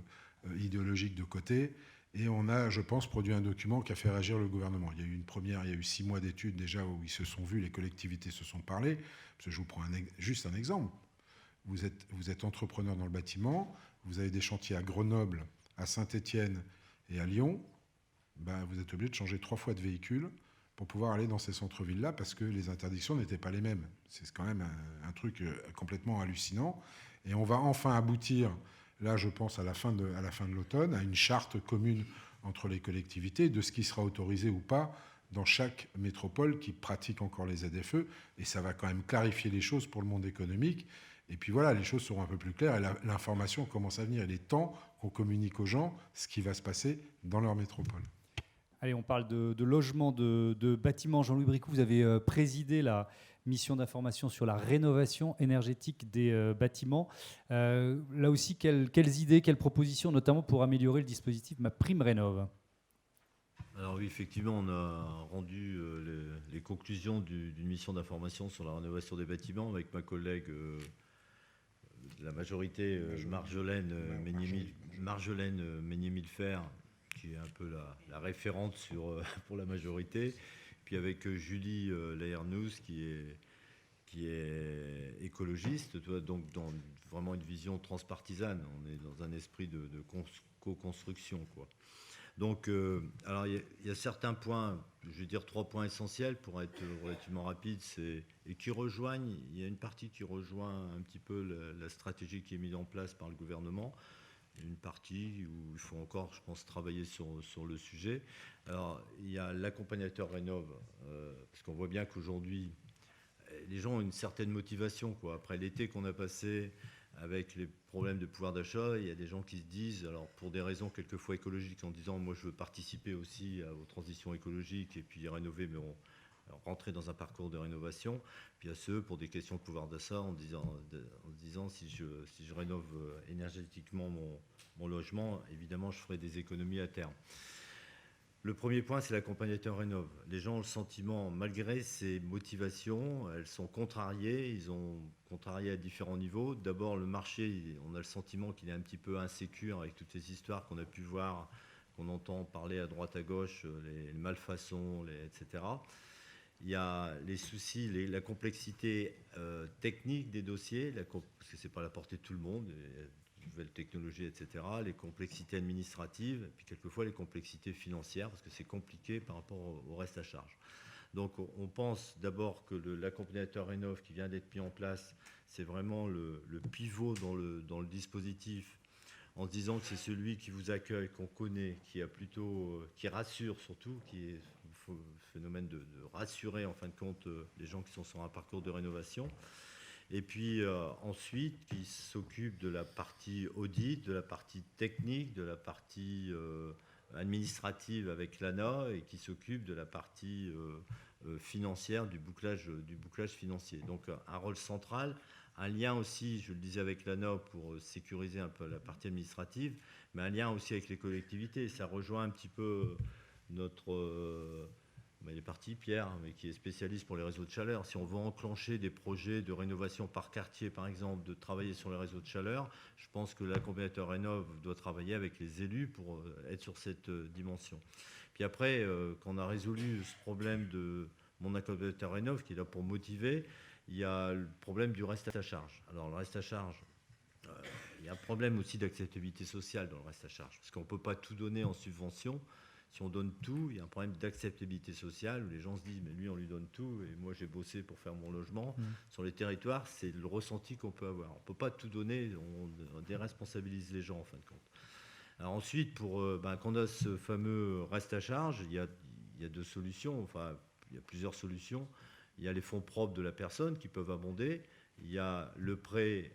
idéologiques de côté. Et on a, je pense, produit un document qui a fait réagir le gouvernement. Il y a eu il y a eu 6 mois d'études déjà où ils se sont vus, les collectivités se sont parlé. Parce que je vous prends juste un exemple. Vous êtes entrepreneur dans le bâtiment, vous avez des chantiers à Grenoble, à Saint-Étienne et à Lyon. Ben, vous êtes obligé de changer 3 fois de véhicule pour pouvoir aller dans ces centres-villes-là parce que les interdictions n'étaient pas les mêmes. C'est quand même un truc complètement hallucinant. Et on va enfin aboutir, là je pense à la fin de l'automne, à une charte commune entre les collectivités de ce qui sera autorisé ou pas dans chaque métropole qui pratique encore les ZFE. Et ça va quand même clarifier les choses pour le monde économique. Et puis voilà, les choses seront un peu plus claires et l'information commence à venir. Il est temps qu'on communique aux gens ce qui va se passer dans leur métropole. Allez, on parle de logement, de bâtiments. Jean-Louis Bricout, vous avez présidé la mission d'information sur la rénovation énergétique des bâtiments. Là aussi, quelles idées, quelles propositions, notamment pour améliorer le dispositif MaPrimeRénov'? Alors oui, effectivement, on a rendu les conclusions d'une mission d'information sur la rénovation des bâtiments avec ma collègue de la majorité, Marjolaine Meignet-Millefer, qui est un peu la référente pour la majorité, puis avec Julie Laernous, qui est écologiste, donc dans vraiment une vision transpartisane. On est dans un esprit de co-construction, quoi. Donc, alors il y a certains points, je vais dire 3 points essentiels pour être relativement rapide, et qui rejoignent, il y a une partie qui rejoint un petit peu la stratégie qui est mise en place par le gouvernement, une partie où il faut encore, je pense, travailler sur le sujet. Alors, il y a l'accompagnateur Rénov', parce qu'on voit bien qu'aujourd'hui, les gens ont une certaine motivation, quoi. Après l'été qu'on a passé avec les problèmes de pouvoir d'achat, il y a des gens qui se disent, alors pour des raisons quelquefois écologiques, en disant moi je veux participer aussi aux transitions écologiques et puis rénover, mais rentrer dans un parcours de rénovation. Puis il y a ceux pour des questions de pouvoir d'achat en se disant si je rénove énergétiquement mon logement, évidemment je ferai des économies à terme. Le premier point, c'est l'accompagnateur Rénov'. Les gens ont le sentiment, malgré ces motivations, elles sont contrariées. Ils ont contrarié à différents niveaux. D'abord, le marché, on a le sentiment qu'il est un petit peu insécure avec toutes ces histoires qu'on a pu voir, qu'on entend parler à droite à gauche, les malfaçons, etc. Il y a les soucis, la complexité technique des dossiers, parce que ce n'est pas à la portée de tout le monde. Nouvelles technologies, etc., les complexités administratives, et puis quelquefois les complexités financières, parce que c'est compliqué par rapport au reste à charge. Donc on pense d'abord que l'accompagnateur Rénov' qui vient d'être mis en place, c'est vraiment le pivot dans le dispositif, en se disant que c'est celui qui vous accueille, qu'on connaît, qui rassure surtout, qui est le phénomène de rassurer en fin de compte les gens qui sont sur un parcours de rénovation. Et puis ensuite, qui s'occupe de la partie audit, de la partie technique, de la partie administrative avec l'ANA et qui s'occupe de la partie financière, du bouclage financier. Donc un rôle central, un lien aussi, je le disais, avec l'ANA pour sécuriser un peu la partie administrative, mais un lien aussi avec les collectivités. Ça rejoint un petit peu notre... il est parti, Pierre, mais qui est spécialiste pour les réseaux de chaleur. Si on veut enclencher des projets de rénovation par quartier, par exemple, de travailler sur les réseaux de chaleur, je pense que l'accompagnateur Rénov' doit travailler avec les élus pour être sur cette dimension. Puis après, quand on a résolu ce problème de mon accompagnateur Rénov', qui est là pour motiver, il y a le problème du reste à charge. Alors, le reste à charge, il y a un problème aussi d'acceptabilité sociale dans le reste à charge, parce qu'on ne peut pas tout donner en subvention. Si on donne tout, il y a un problème d'acceptabilité sociale où les gens se disent mais lui on lui donne tout et moi j'ai bossé pour faire mon logement. Sur les territoires, c'est le ressenti qu'on peut avoir. On ne peut pas tout donner, on déresponsabilise les gens en fin de compte. Alors ensuite, quand on a ce fameux reste à charge, il y a 2 solutions. Enfin, y a plusieurs solutions. Il y a les fonds propres de la personne qui peuvent abonder. Il y a le prêt,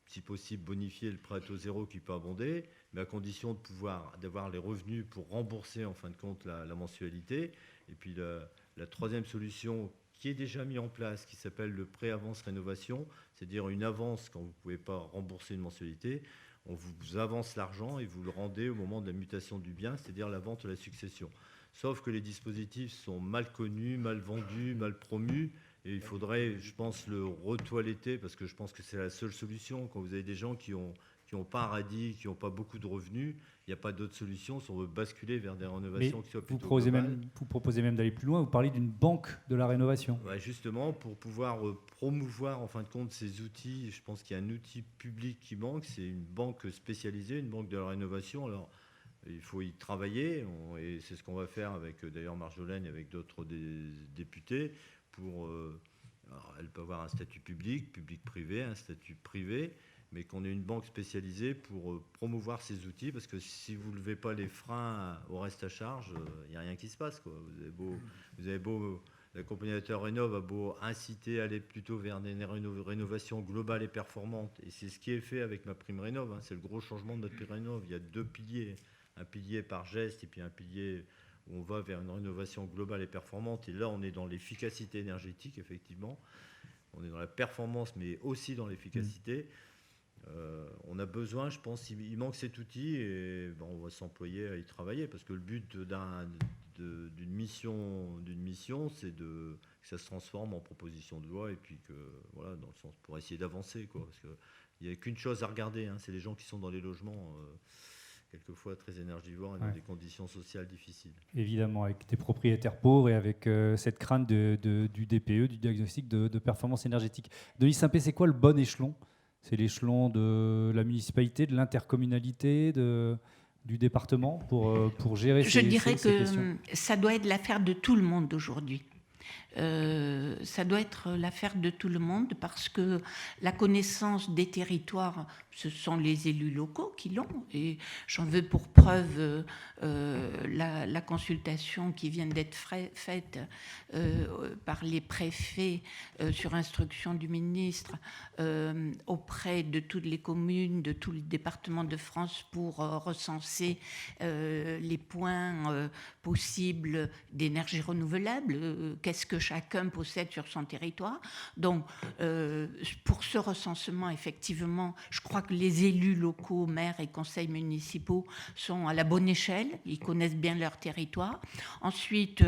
si possible bonifié, le prêt à taux zéro qui peut abonder, mais à condition d'avoir les revenus pour rembourser en fin de compte la mensualité. Et puis la troisième solution qui est déjà mise en place, qui s'appelle le prêt avance rénovation, c'est-à-dire une avance quand vous ne pouvez pas rembourser une mensualité. On vous avance l'argent et vous le rendez au moment de la mutation du bien, c'est-à-dire la vente ou la succession. Sauf que les dispositifs sont mal connus, mal vendus, mal promus. Et il faudrait, je pense, le retoiletter, parce que je pense que c'est la seule solution. Quand vous avez des gens qui n'ont pas un radis, qui n'ont pas beaucoup de revenus, il n'y a pas d'autre solution si on veut basculer vers des rénovations qui soient plutôt globales. Vous proposez même d'aller plus loin, vous parlez d'une banque de la rénovation. Ouais, justement, pour pouvoir promouvoir en fin de compte ces outils, je pense qu'il y a un outil public qui manque, c'est une banque spécialisée, une banque de la rénovation. Alors, il faut y travailler, et c'est ce qu'on va faire avec d'ailleurs Marjolaine et avec d'autres députés. Alors elle peut avoir un statut public-privé, un statut privé, mais qu'on ait une banque spécialisée pour promouvoir ces outils, parce que si vous ne levez pas les freins au reste à charge, il n'y a rien qui se passe, quoi. Vous avez beau l'accompagnateur Rénov' a beau inciter à aller plutôt vers des rénovations globales et performantes, et c'est ce qui est fait avec ma prime Rénov', hein. C'est le gros changement de notre prime Rénov'. Il y a 2 piliers, un pilier par geste et puis un pilier où on va vers une rénovation globale et performante. Et là, on est dans l'efficacité énergétique, effectivement. On est dans la performance, mais aussi dans l'efficacité. On a besoin, je pense, il manque cet outil, et on va s'employer à y travailler, parce que le but d'une mission, c'est que ça se transforme en proposition de loi, et puis que, voilà, dans le sens pour essayer d'avancer, quoi. Parce qu'il n'y a qu'une chose à regarder, hein, c'est les gens qui sont dans les logements. Quelquefois très énergivores et dans des conditions sociales difficiles. Évidemment, avec des propriétaires pauvres et avec cette crainte du DPE, du diagnostic de performance énergétique. Denis Saint-Pé, c'est quoi le bon échelon ? C'est l'échelon de la municipalité, de l'intercommunalité, du département pour gérer ces questions ? Je dirais que ça doit être l'affaire de tout le monde aujourd'hui. Ça doit être l'affaire de tout le monde, parce que la connaissance des territoires, ce sont les élus locaux qui l'ont, et j'en veux pour preuve la consultation qui vient d'être faite par les préfets sur instruction du ministre auprès de toutes les communes, de tous les départements de France, pour recenser les points possibles d'énergie renouvelable. Qu'est-ce que chacun possède sur son territoire. Donc, pour ce recensement, effectivement, je crois que les élus locaux, maires et conseils municipaux sont à la bonne échelle. Ils connaissent bien leur territoire. Ensuite,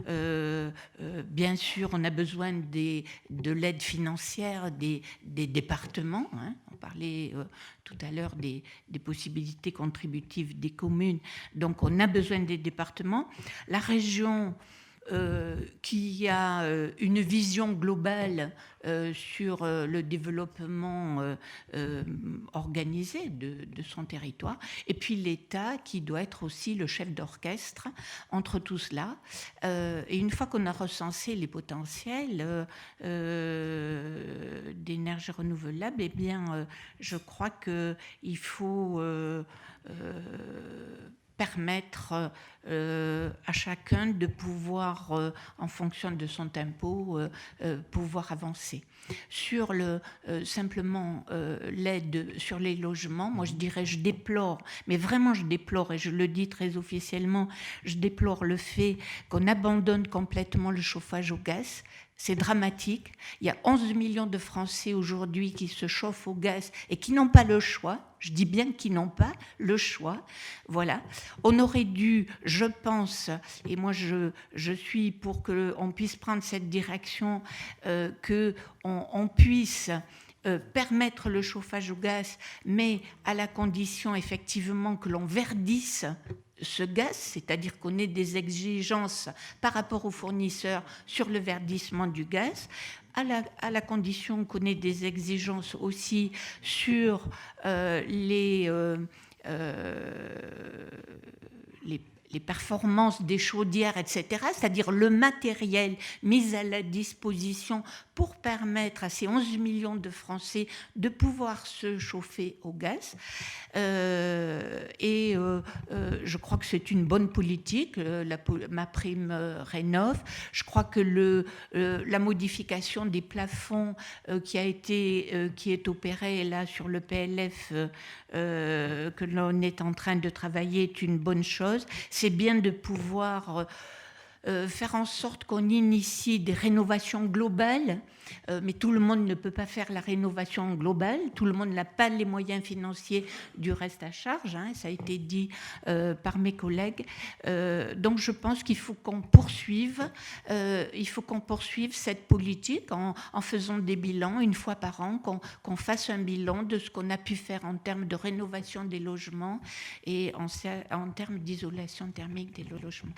bien sûr, on a besoin de l'aide financière des départements, hein. On parlait tout à l'heure des possibilités contributives des communes. Donc, on a besoin des départements. La région qui a une vision globale sur le développement organisé de son territoire, et puis l'État qui doit être aussi le chef d'orchestre entre tout cela. Et une fois qu'on a recensé les potentiels d'énergie renouvelable, eh bien, je crois qu'il faut permettre à chacun de pouvoir, en fonction de son tempo, pouvoir avancer. Sur simplement l'aide sur les logements, moi je dirais, je déplore, mais vraiment je déplore, et je le dis très officiellement, je déplore le fait qu'on abandonne complètement le chauffage au gaz. C'est dramatique. Il y a 11 millions de Français aujourd'hui qui se chauffent au gaz et qui n'ont pas le choix. Je dis bien qu'ils n'ont pas le choix. Voilà. On aurait dû, je pense, et moi je suis pour qu'on puisse prendre cette direction, qu'on puisse permettre le chauffage au gaz, mais à la condition effectivement que l'on verdisse ce gaz, c'est-à-dire qu'on ait des exigences par rapport aux fournisseurs sur le verdissement du gaz, à la condition qu'on ait des exigences aussi les les performances des chaudières, etc., c'est-à-dire le matériel mis à la disposition pour permettre à ces 11 millions de Français de pouvoir se chauffer au gaz. Je crois que c'est une bonne politique, ma prime rénov'. Je crois que la modification des plafonds qui est opérée là sur le PLF que l'on est en train de travailler est une bonne chose. C'est bien de pouvoir faire en sorte qu'on initie des rénovations globales, mais tout le monde ne peut pas faire la rénovation globale, tout le monde n'a pas les moyens financiers du reste à charge, hein, ça a été dit par mes collègues. Donc je pense qu'il faut qu'on poursuive cette politique en faisant des bilans une fois par an, qu'on fasse un bilan de ce qu'on a pu faire en termes de rénovation des logements et en termes d'isolation thermique des logements.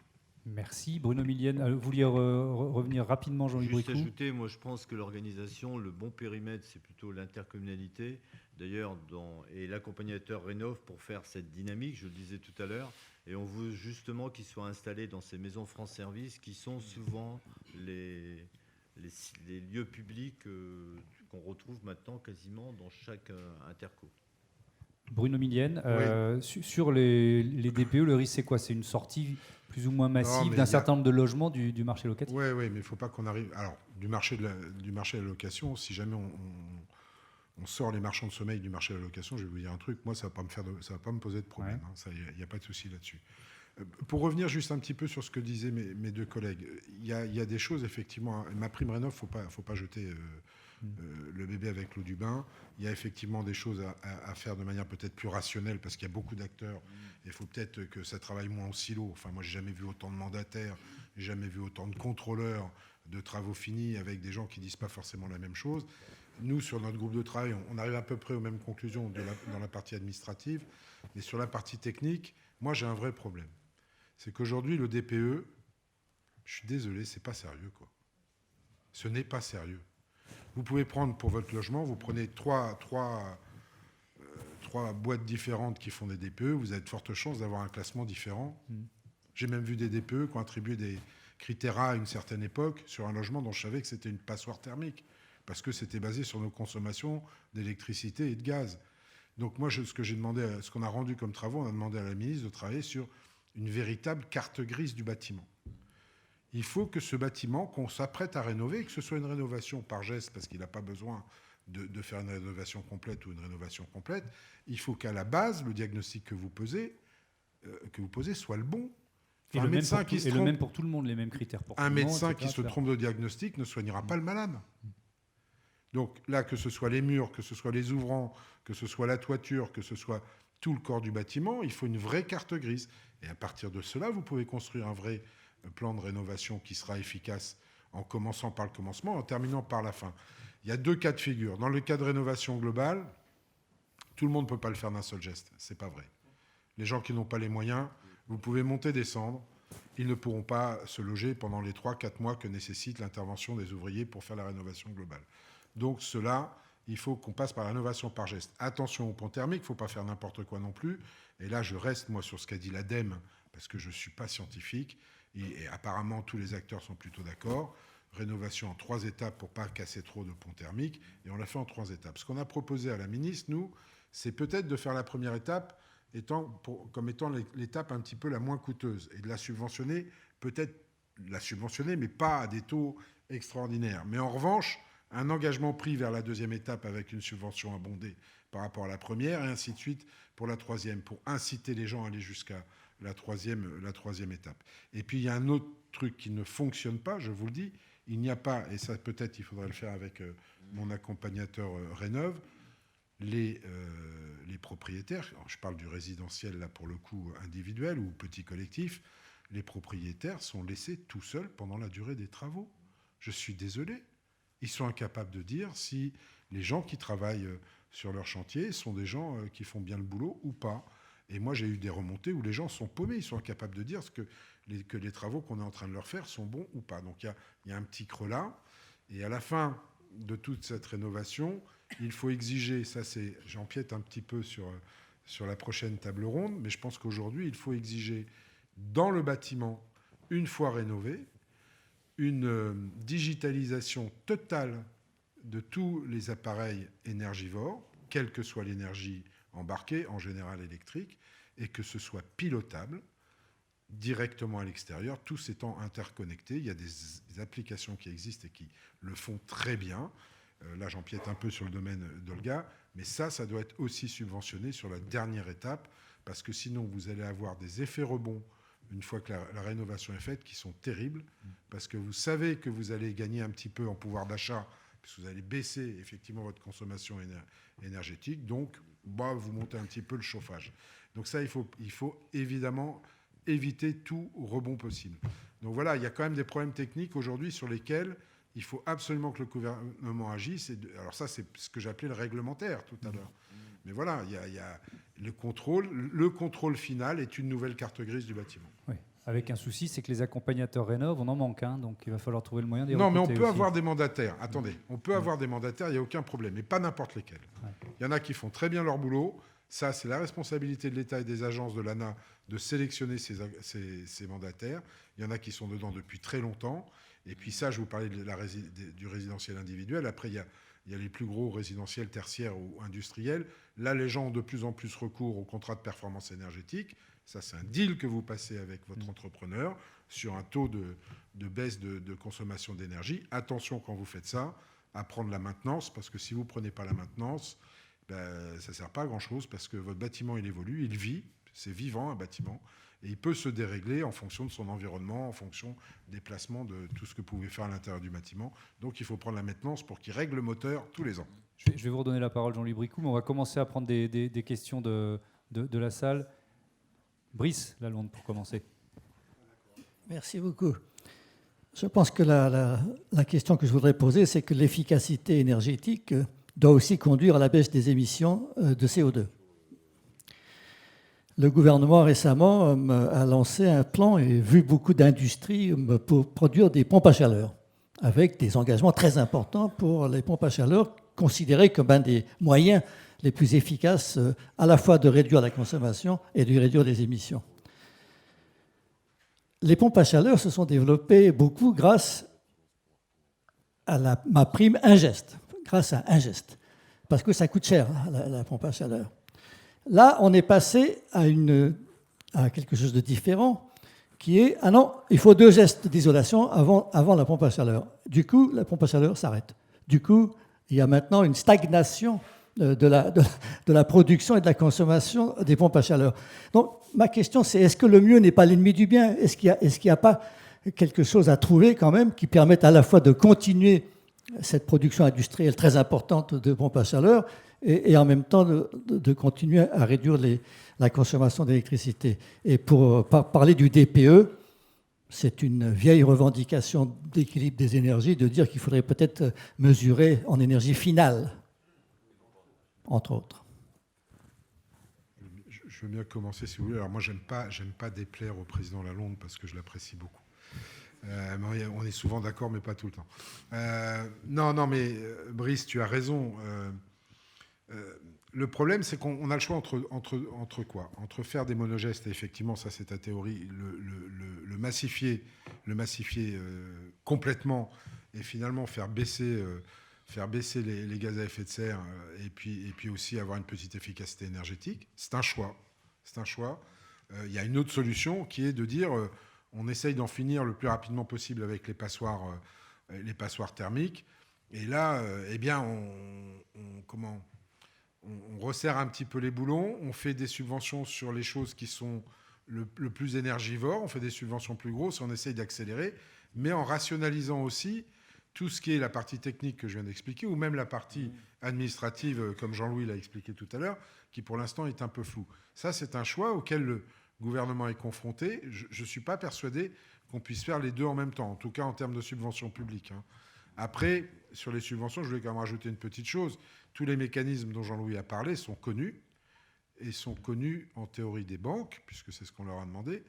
Merci. Bruno Millienne, vous vouliez revenir rapidement, Jean-Yves Bricout ? Juste ajouter, moi je pense que l'organisation, le bon périmètre, c'est plutôt l'intercommunalité. D'ailleurs, et l'accompagnateur Rénov' pour faire cette dynamique, je le disais tout à l'heure, et on veut justement qu'ils soient installés dans ces maisons France Service qui sont souvent les lieux publics qu'on retrouve maintenant quasiment dans chaque interco. Bruno Millienne, Oui. sur les DPE, le risque c'est quoi ? C'est une sortie plus ou moins massive d'un certain nombre de logements du marché locatif ? Oui, mais il ne faut pas qu'on arrive... Alors, du marché de la location, si jamais on sort les marchands de sommeil du marché de la location, je vais vous dire un truc, moi ça ne va pas me poser de problème, ouais. Il n'y a pas de souci là-dessus. Pour revenir juste un petit peu sur ce que disaient mes deux collègues, il y a des choses, effectivement, ma prime rénov', il ne faut pas jeter le bébé avec l'eau du bain. Il y a effectivement des choses à faire de manière peut-être plus rationnelle parce qu'il y a beaucoup d'acteurs. Il faut peut-être que ça travaille moins en silo. Enfin, moi, j'ai jamais vu autant de mandataires, j'ai jamais vu autant de contrôleurs de travaux finis avec des gens qui disent pas forcément la même chose. Nous, sur notre groupe de travail, on arrive à peu près aux mêmes conclusions dans la partie administrative. Mais sur la partie technique, moi, j'ai un vrai problème. C'est qu'aujourd'hui, le DPE, je suis désolé, c'est pas sérieux, quoi. Ce n'est pas sérieux. Vous pouvez prendre pour votre logement, vous prenez trois boîtes différentes qui font des DPE, vous avez de fortes chances d'avoir un classement différent. J'ai même vu des DPE qui ont attribué des critères A à une certaine époque sur un logement dont je savais que c'était une passoire thermique, parce que c'était basé sur nos consommations d'électricité et de gaz. Donc moi, ce qu'on a rendu comme travaux, on a demandé à la ministre de travailler sur une véritable carte grise du bâtiment. Il faut que ce bâtiment, qu'on s'apprête à rénover, que ce soit une rénovation par geste, parce qu'il n'a pas besoin de faire une rénovation complète ou une rénovation complète, il faut qu'à la base, le diagnostic que vous posez soit le bon. Enfin, et le même pour tout le monde, les mêmes critères pour tout le monde. Un médecin qui se trompe de diagnostic ne soignera pas le malade. Donc là, que ce soit les murs, que ce soit les ouvrants, que ce soit la toiture, que ce soit tout le corps du bâtiment, il faut une vraie carte grise. Et à partir de cela, vous pouvez construire un vrai plan de rénovation qui sera efficace en commençant par le commencement, en terminant par la fin. Il y a deux cas de figure. Dans le cas de rénovation globale, tout le monde ne peut pas le faire d'un seul geste. Ce n'est pas vrai. Les gens qui n'ont pas les moyens, vous pouvez monter, descendre. Ils ne pourront pas se loger pendant les 3-4 mois que nécessite l'intervention des ouvriers pour faire la rénovation globale. Donc cela, il faut qu'on passe par la rénovation par geste. Attention au pont thermique, il ne faut pas faire n'importe quoi non plus. Et là, je reste, moi, sur ce qu'a dit l'ADEME, parce que je ne suis pas scientifique. Et apparemment, tous les acteurs sont plutôt d'accord. Rénovation en 3 étapes pour ne pas casser trop de ponts thermiques. Et on l'a fait en 3 étapes. Ce qu'on a proposé à la ministre, nous, c'est peut-être de faire la première étape comme étant l'étape un petit peu la moins coûteuse. Et de la subventionner, peut-être la subventionner, mais pas à des taux extraordinaires. Mais en revanche, un engagement pris vers la deuxième étape avec une subvention abondée par rapport à la première, et ainsi de suite pour la troisième, pour inciter les gens à aller jusqu'à la troisième étape. Et puis il y a un autre truc qui ne fonctionne pas, je vous le dis, il n'y a pas, et ça peut-être il faudrait le faire avec mon accompagnateur Rénov', les propriétaires, alors je parle du résidentiel là pour le coup individuel ou petit collectif, les propriétaires sont laissés tout seuls pendant la durée des travaux. Je suis désolé. Ils sont incapables de dire si les gens qui travaillent sur leur chantier sont des gens qui font bien le boulot ou pas. Et moi, j'ai eu des remontées où les gens sont paumés. Ils sont incapables de dire que les travaux qu'on est en train de leur faire sont bons ou pas. Donc, il y a un petit creux là. Et à la fin de toute cette rénovation, il faut exiger, j'empiète un petit peu sur la prochaine table ronde, mais je pense qu'aujourd'hui, il faut exiger dans le bâtiment, une fois rénové, une digitalisation totale de tous les appareils énergivores, quelle que soit l'énergie embarquée, en général électrique, et que ce soit pilotable directement à l'extérieur, tous étant interconnectés. Il y a des applications qui existent et qui le font très bien. Là, j'empiète un peu sur le domaine d'Olga, mais ça doit être aussi subventionné sur la dernière étape, parce que sinon, vous allez avoir des effets rebonds une fois que la rénovation est faite, qui sont terribles, parce que vous savez que vous allez gagner un petit peu en pouvoir d'achat, parce que vous allez baisser effectivement votre consommation énergétique, donc vous montez un petit peu le chauffage. Donc ça, il faut évidemment éviter tout rebond possible. Donc voilà, il y a quand même des problèmes techniques aujourd'hui sur lesquels il faut absolument que le gouvernement agisse. Alors ça, c'est ce que j'appelais le réglementaire tout à l'heure. Mais voilà, il y a le contrôle. Le contrôle final est une nouvelle carte grise du bâtiment. Oui. Avec un souci, c'est que les accompagnateurs rénovent, on en manque, hein, donc il va falloir trouver le moyen d'y recruter. Non, mais on peut aussi avoir des mandataires. Attendez, on peut avoir des mandataires, il n'y a aucun problème, mais pas n'importe lesquels. Ouais. Il y en a qui font très bien leur boulot. Ça, c'est la responsabilité de l'État et des agences de l'ANA de sélectionner ces mandataires. Il y en a qui sont dedans depuis très longtemps. Et puis ça, je vous parlais du résidentiel individuel. Après, il y a les plus gros résidentiels tertiaires ou industriels. Là, les gens ont de plus en plus recours au contrat de performance énergétique. Ça, c'est un deal que vous passez avec votre entrepreneur sur un taux de baisse de consommation d'énergie. Attention quand vous faites ça, à prendre la maintenance, parce que si vous ne prenez pas la maintenance, ça ne sert pas à grand-chose, parce que votre bâtiment, il évolue, il vit, c'est vivant un bâtiment, et il peut se dérégler en fonction de son environnement, en fonction des placements de tout ce que vous pouvez faire à l'intérieur du bâtiment. Donc il faut prendre la maintenance pour qu'il règle le moteur tous les ans. Je vais vous redonner la parole, Jean-Louis Bricou, mais on va commencer à prendre des questions de la salle. Brice Lalonde, pour commencer. Merci beaucoup. Je pense que la question que je voudrais poser, c'est que l'efficacité énergétique doit aussi conduire à la baisse des émissions de CO2. Le gouvernement récemment a lancé un plan et vu beaucoup d'industries pour produire des pompes à chaleur, avec des engagements très importants pour les pompes à chaleur, considérées comme un des moyens les plus efficaces à la fois de réduire la consommation et de réduire les émissions. Les pompes à chaleur se sont développées beaucoup grâce à ma prime Ingest, grâce à Ingest, parce que ça coûte cher, la pompe à chaleur. Là, on est passé à quelque chose de différent, qui est, ah non, il faut 2 gestes d'isolation avant la pompe à chaleur. Du coup, la pompe à chaleur s'arrête. Du coup, il y a maintenant une stagnation de la production et de la consommation des pompes à chaleur. Donc, ma question, c'est est-ce que le mieux n'est pas l'ennemi du bien ? Est-ce qu'il n'y a pas quelque chose à trouver quand même qui permette à la fois de continuer cette production industrielle très importante de pompes à chaleur et en même temps de continuer à réduire la consommation d'électricité. Et pour parler du DPE, c'est une vieille revendication d'équilibre des énergies de dire qu'il faudrait peut-être mesurer en énergie finale, entre autres. Je veux bien commencer si vous voulez. Alors moi, j'aime pas déplaire au président Lalonde parce que je l'apprécie beaucoup. On est souvent d'accord, mais pas tout le temps. Non, mais Brice, tu as raison. Le problème, c'est qu'on a le choix entre quoi ? Entre faire des monogestes, et effectivement, ça c'est ta théorie, le massifier complètement et finalement faire baisser les gaz à effet de serre et puis aussi avoir une petite efficacité énergétique. C'est un choix. Il y a une autre solution qui est de dire on essaye d'en finir le plus rapidement possible avec les passoires thermiques. Et là, on resserre un petit peu les boulons, on fait des subventions sur les choses qui sont le plus énergivores, on fait des subventions plus grosses, on essaye d'accélérer, mais en rationalisant aussi tout ce qui est la partie technique que je viens d'expliquer, ou même la partie administrative, comme Jean-Louis l'a expliqué tout à l'heure, qui pour l'instant est un peu floue. Ça, c'est un choix auquel le gouvernement est confronté. Je ne suis pas persuadé qu'on puisse faire les deux en même temps, en tout cas en termes de subventions publiques. Après, sur les subventions, je voulais quand même rajouter une petite chose. Tous les mécanismes dont Jean-Louis a parlé sont connus, et sont connus en théorie des banques, puisque c'est ce qu'on leur a demandé.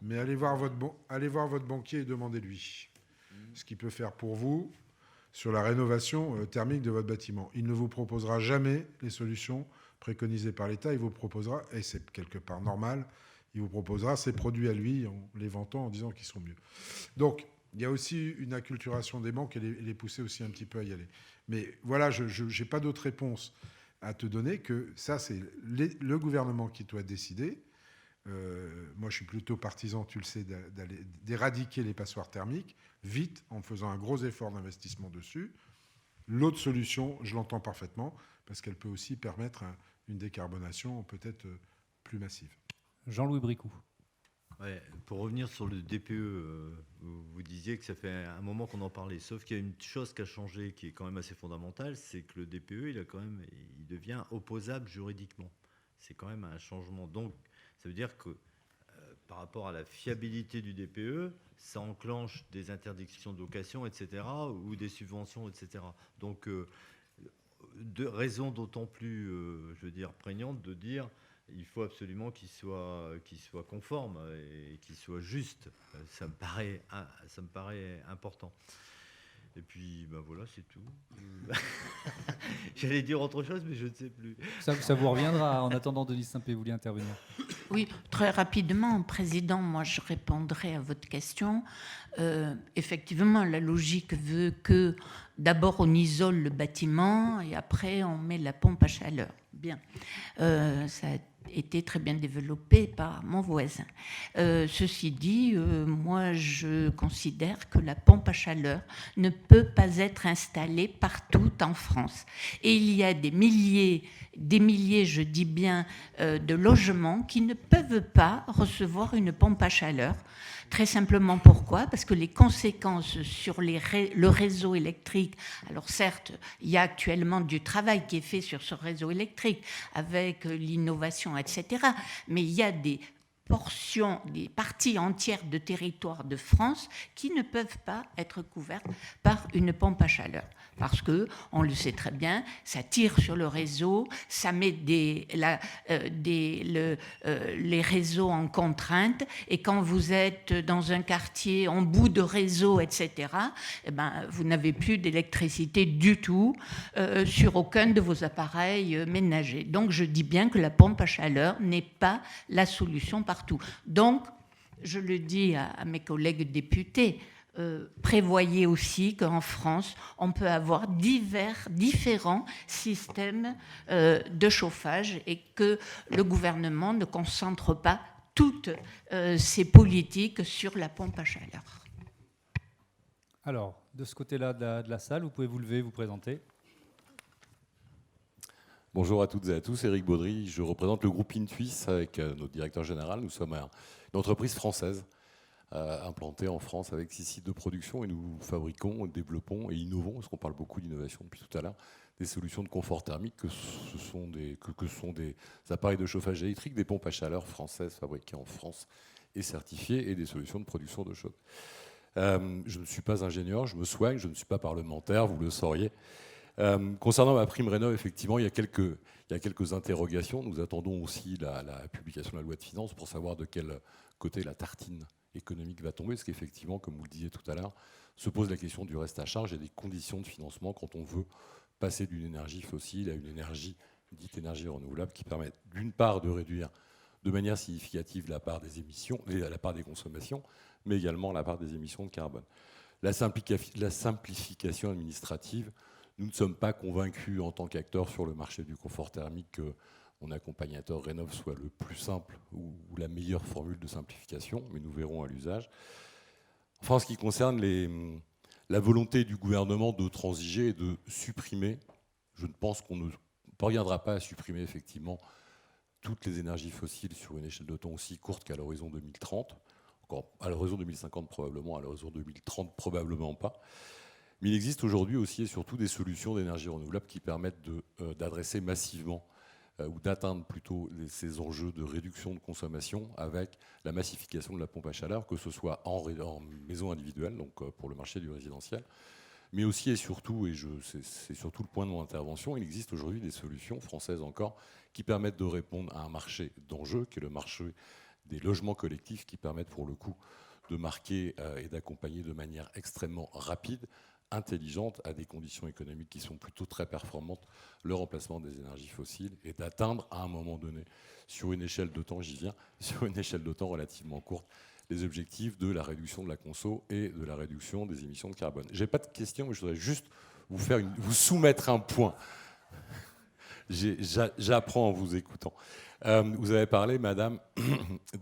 Mais allez voir votre banquier et demandez-lui ce qu'il peut faire pour vous sur la rénovation thermique de votre bâtiment. Il ne vous proposera jamais les solutions préconisées par l'État. Il vous proposera, et c'est quelque part normal, il vous proposera ses produits à lui en les vantant, en disant qu'ils sont mieux. Donc, il y a aussi une acculturation des banques et les pousser aussi un petit peu à y aller. Mais voilà, je n'ai pas d'autre réponse à te donner que ça, c'est le gouvernement qui doit décider. Moi, je suis plutôt partisan, tu le sais, d'éradiquer les passoires thermiques, vite, en faisant un gros effort d'investissement dessus. L'autre solution, je l'entends parfaitement, parce qu'elle peut aussi permettre une décarbonation peut-être plus massive. Jean-Louis Bricout. Ouais, pour revenir sur le DPE, vous disiez que ça fait un moment qu'on en parlait, sauf qu'il y a une chose qui a changé, qui est quand même assez fondamentale, c'est que le DPE, il devient opposable juridiquement. C'est quand même un changement. Donc, ça veut dire que par rapport à la fiabilité du DPE, ça enclenche des interdictions de location, etc., ou des subventions, etc. Donc, raison d'autant plus, prégnante de dire il faut absolument qu'il soit conforme et qu'il soit juste. Ça me paraît important. Et puis, ben voilà, c'est tout. J'allais dire autre chose, mais je ne sais plus. Ça vous reviendra. En attendant, Denise Saint-Pé, vous vouliez intervenir. Oui, très rapidement, Président, moi je répondrai à votre question. Effectivement, la logique veut que d'abord on isole le bâtiment et après on met la pompe à chaleur. Bien. Ça a été très bien développé par mon voisin. Ceci dit, moi je considère que la pompe à chaleur ne peut pas être installée partout en France. Et il y a des milliers, je dis bien, de logements qui ne peuvent pas recevoir une pompe à chaleur. Très simplement pourquoi ? Parce que les conséquences sur le réseau électrique, alors certes, il y a actuellement du travail qui est fait sur ce réseau électrique avec l'innovation, etc. Mais il y a des portions, des parties entières de territoire de France qui ne peuvent pas être couvertes par une pompe à chaleur. Parce que, on le sait très bien, ça tire sur le réseau, ça met les réseaux en contrainte, et quand vous êtes dans un quartier en bout de réseau, etc., eh ben, vous n'avez plus d'électricité du tout sur aucun de vos appareils ménagers. Donc, je dis bien que la pompe à chaleur n'est pas la solution partout. Donc, je le dis à mes collègues députés, prévoyez aussi qu'en France, on peut avoir différents systèmes de chauffage et que le gouvernement ne concentre pas toutes ses politiques sur la pompe à chaleur. Alors, de ce côté-là de la salle, vous pouvez vous lever, vous présenter. Bonjour à toutes et à tous, Éric Baudry, je représente le groupe Intuis avec notre directeur général. Nous sommes une entreprise française implantée en France avec 6 sites de production et nous fabriquons, développons et innovons, parce qu'on parle beaucoup d'innovation depuis tout à l'heure, des solutions de confort thermique que sont des appareils de chauffage électrique, des pompes à chaleur françaises fabriquées en France et certifiées et des solutions de production de choc. Je ne suis pas ingénieur, je me soigne, je ne suis pas parlementaire, vous le sauriez. Concernant ma prime rénov', effectivement, il y a quelques interrogations. Nous attendons aussi la publication de la loi de finances pour savoir de quel côté la tartine économique va tomber, parce qu'effectivement, comme vous le disiez tout à l'heure, se pose la question du reste à charge et des conditions de financement quand on veut passer d'une énergie fossile à une énergie dite énergie renouvelable qui permet d'une part de réduire de manière significative la part des émissions, la part des consommations, mais également la part des émissions de carbone. La simplification administrative, nous ne sommes pas convaincus en tant qu'acteurs sur le marché du confort thermique que mon accompagnateur Rénov' soit le plus simple ou la meilleure formule de simplification, mais nous verrons à l'usage. Enfin, en ce qui concerne la volonté du gouvernement de transiger et de supprimer, je ne pense qu'on ne parviendra pas à supprimer effectivement toutes les énergies fossiles sur une échelle de temps aussi courte qu'à l'horizon 2030. Encore à l'horizon 2050 probablement, à l'horizon 2030 probablement pas. Mais il existe aujourd'hui aussi et surtout des solutions d'énergie renouvelable qui permettent d'adresser massivement ou d'atteindre plutôt ces enjeux de réduction de consommation avec la massification de la pompe à chaleur, que ce soit en maison individuelle, donc pour le marché du résidentiel, mais aussi et surtout, et c'est surtout le point de mon intervention, il existe aujourd'hui des solutions françaises encore qui permettent de répondre à un marché d'enjeux, qui est le marché des logements collectifs, qui permettent pour le coup de marquer et d'accompagner de manière extrêmement rapide intelligente à des conditions économiques qui sont plutôt très performantes, le remplacement des énergies fossiles, et d'atteindre à un moment donné, sur une échelle de temps, j'y viens, sur une échelle de temps relativement courte, les objectifs de la réduction de la conso et de la réduction des émissions de carbone. Je n'ai pas de questions, mais je voudrais juste vous soumettre un point. J'apprends en vous écoutant. Vous avez parlé, madame,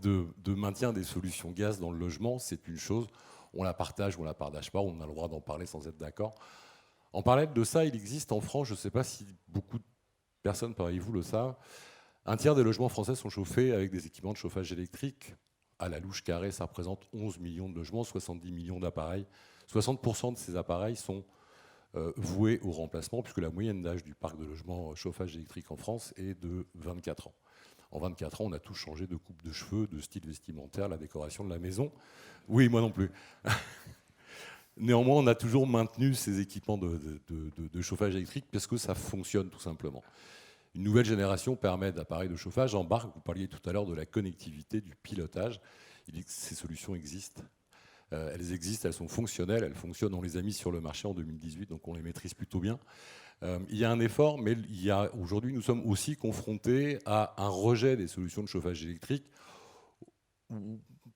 de maintien des solutions gaz dans le logement. C'est une chose, on la partage ou on la partage pas, on a le droit d'en parler sans être d'accord. En parallèle de ça, il existe en France, je ne sais pas si beaucoup de personnes parmi vous le savent, un tiers des logements français sont chauffés avec des équipements de chauffage électrique. À la louche carrée, ça représente 11 millions de logements, 70 millions d'appareils. 60% de ces appareils sont voués au remplacement, puisque la moyenne d'âge du parc de logements chauffage électrique en France est de 24 ans. En 24 ans, on a tous changé de coupe de cheveux, de style vestimentaire, la décoration de la maison. Oui, moi non plus. Néanmoins, on a toujours maintenu ces équipements de chauffage électrique parce que ça fonctionne tout simplement. Une nouvelle génération permet d'appareils de chauffage, embarque, vous parliez tout à l'heure de la connectivité, du pilotage. Ces solutions existent. Elles existent, elles sont fonctionnelles, elles fonctionnent, on les a mis sur le marché en 2018, donc on les maîtrise plutôt bien. Il y a un effort, mais aujourd'hui, nous sommes aussi confrontés à un rejet des solutions de chauffage électrique,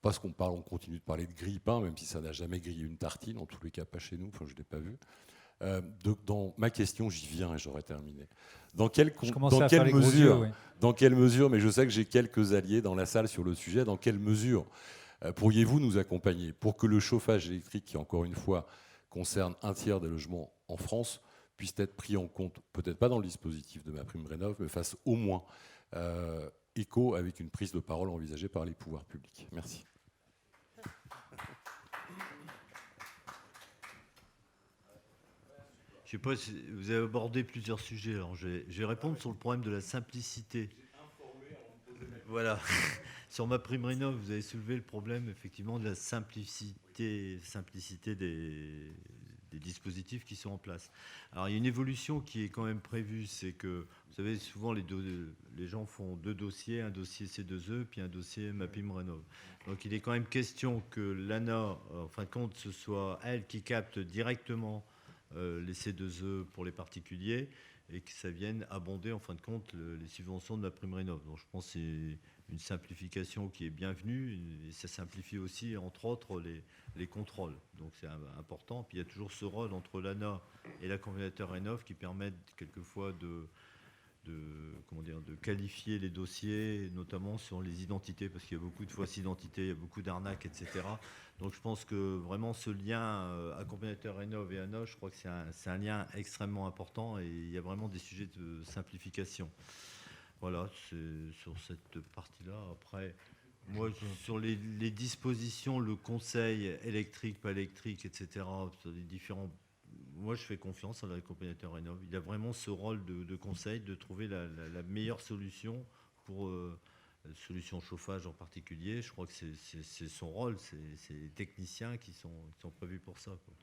parce on continue de parler de grille-pain, même si ça n'a jamais grillé une tartine, en tous les cas pas chez nous, enfin je ne l'ai pas vu. Dans ma question, j'y viens et j'aurai terminé. Dans quelle mesure, mais je sais que j'ai quelques alliés dans la salle sur le sujet, dans quelle mesure pourriez-vous nous accompagner pour que le chauffage électrique, qui encore une fois concerne un tiers des logements en France, puisse être pris en compte, peut-être pas dans le dispositif de MaPrimeRénov', mais fasse au moins écho avec une prise de parole envisagée par les pouvoirs publics. Merci. Je sais pas si vous avez abordé plusieurs sujets. Alors je vais répondre sur le problème de la simplicité. Voilà. Sur MaPrimeRénov', vous avez soulevé le problème effectivement de la simplicité des dispositifs qui sont en place. Alors il y a une évolution qui est quand même prévue, c'est que vous savez souvent les gens font deux dossiers, un dossier C2E puis un dossier MaPrimeRénov'. Donc il est quand même question que l'ANA, en fin de compte, ce soit elle qui capte directement les C2E pour les particuliers et que ça vienne abonder en fin de compte les subventions de MaPrimeRénov'. Donc je pense que c'est une simplification qui est bienvenue et ça simplifie aussi entre autres les contrôles. Donc c'est important. Puis il y a toujours ce rôle entre l'ANA et la coordinateur Rénov' qui permettent quelquefois de qualifier les dossiers, notamment sur les identités, parce qu'il y a beaucoup de fausses identités, il y a beaucoup d'arnaques, etc. Donc je pense que vraiment ce lien accompagnateur Rénov' et ANA, je crois que c'est un lien extrêmement important et il y a vraiment des sujets de simplification. Voilà, c'est sur cette partie-là. Après, moi, sur les dispositions, le conseil électrique, pas électrique, etc., sur les différents... Moi, je fais confiance à l'accompagnateur Rénov'. Il a vraiment ce rôle de conseil, de trouver la meilleure solution pour la solution chauffage en particulier. Je crois que c'est son rôle. C'est les techniciens qui sont prévus pour ça, quoi.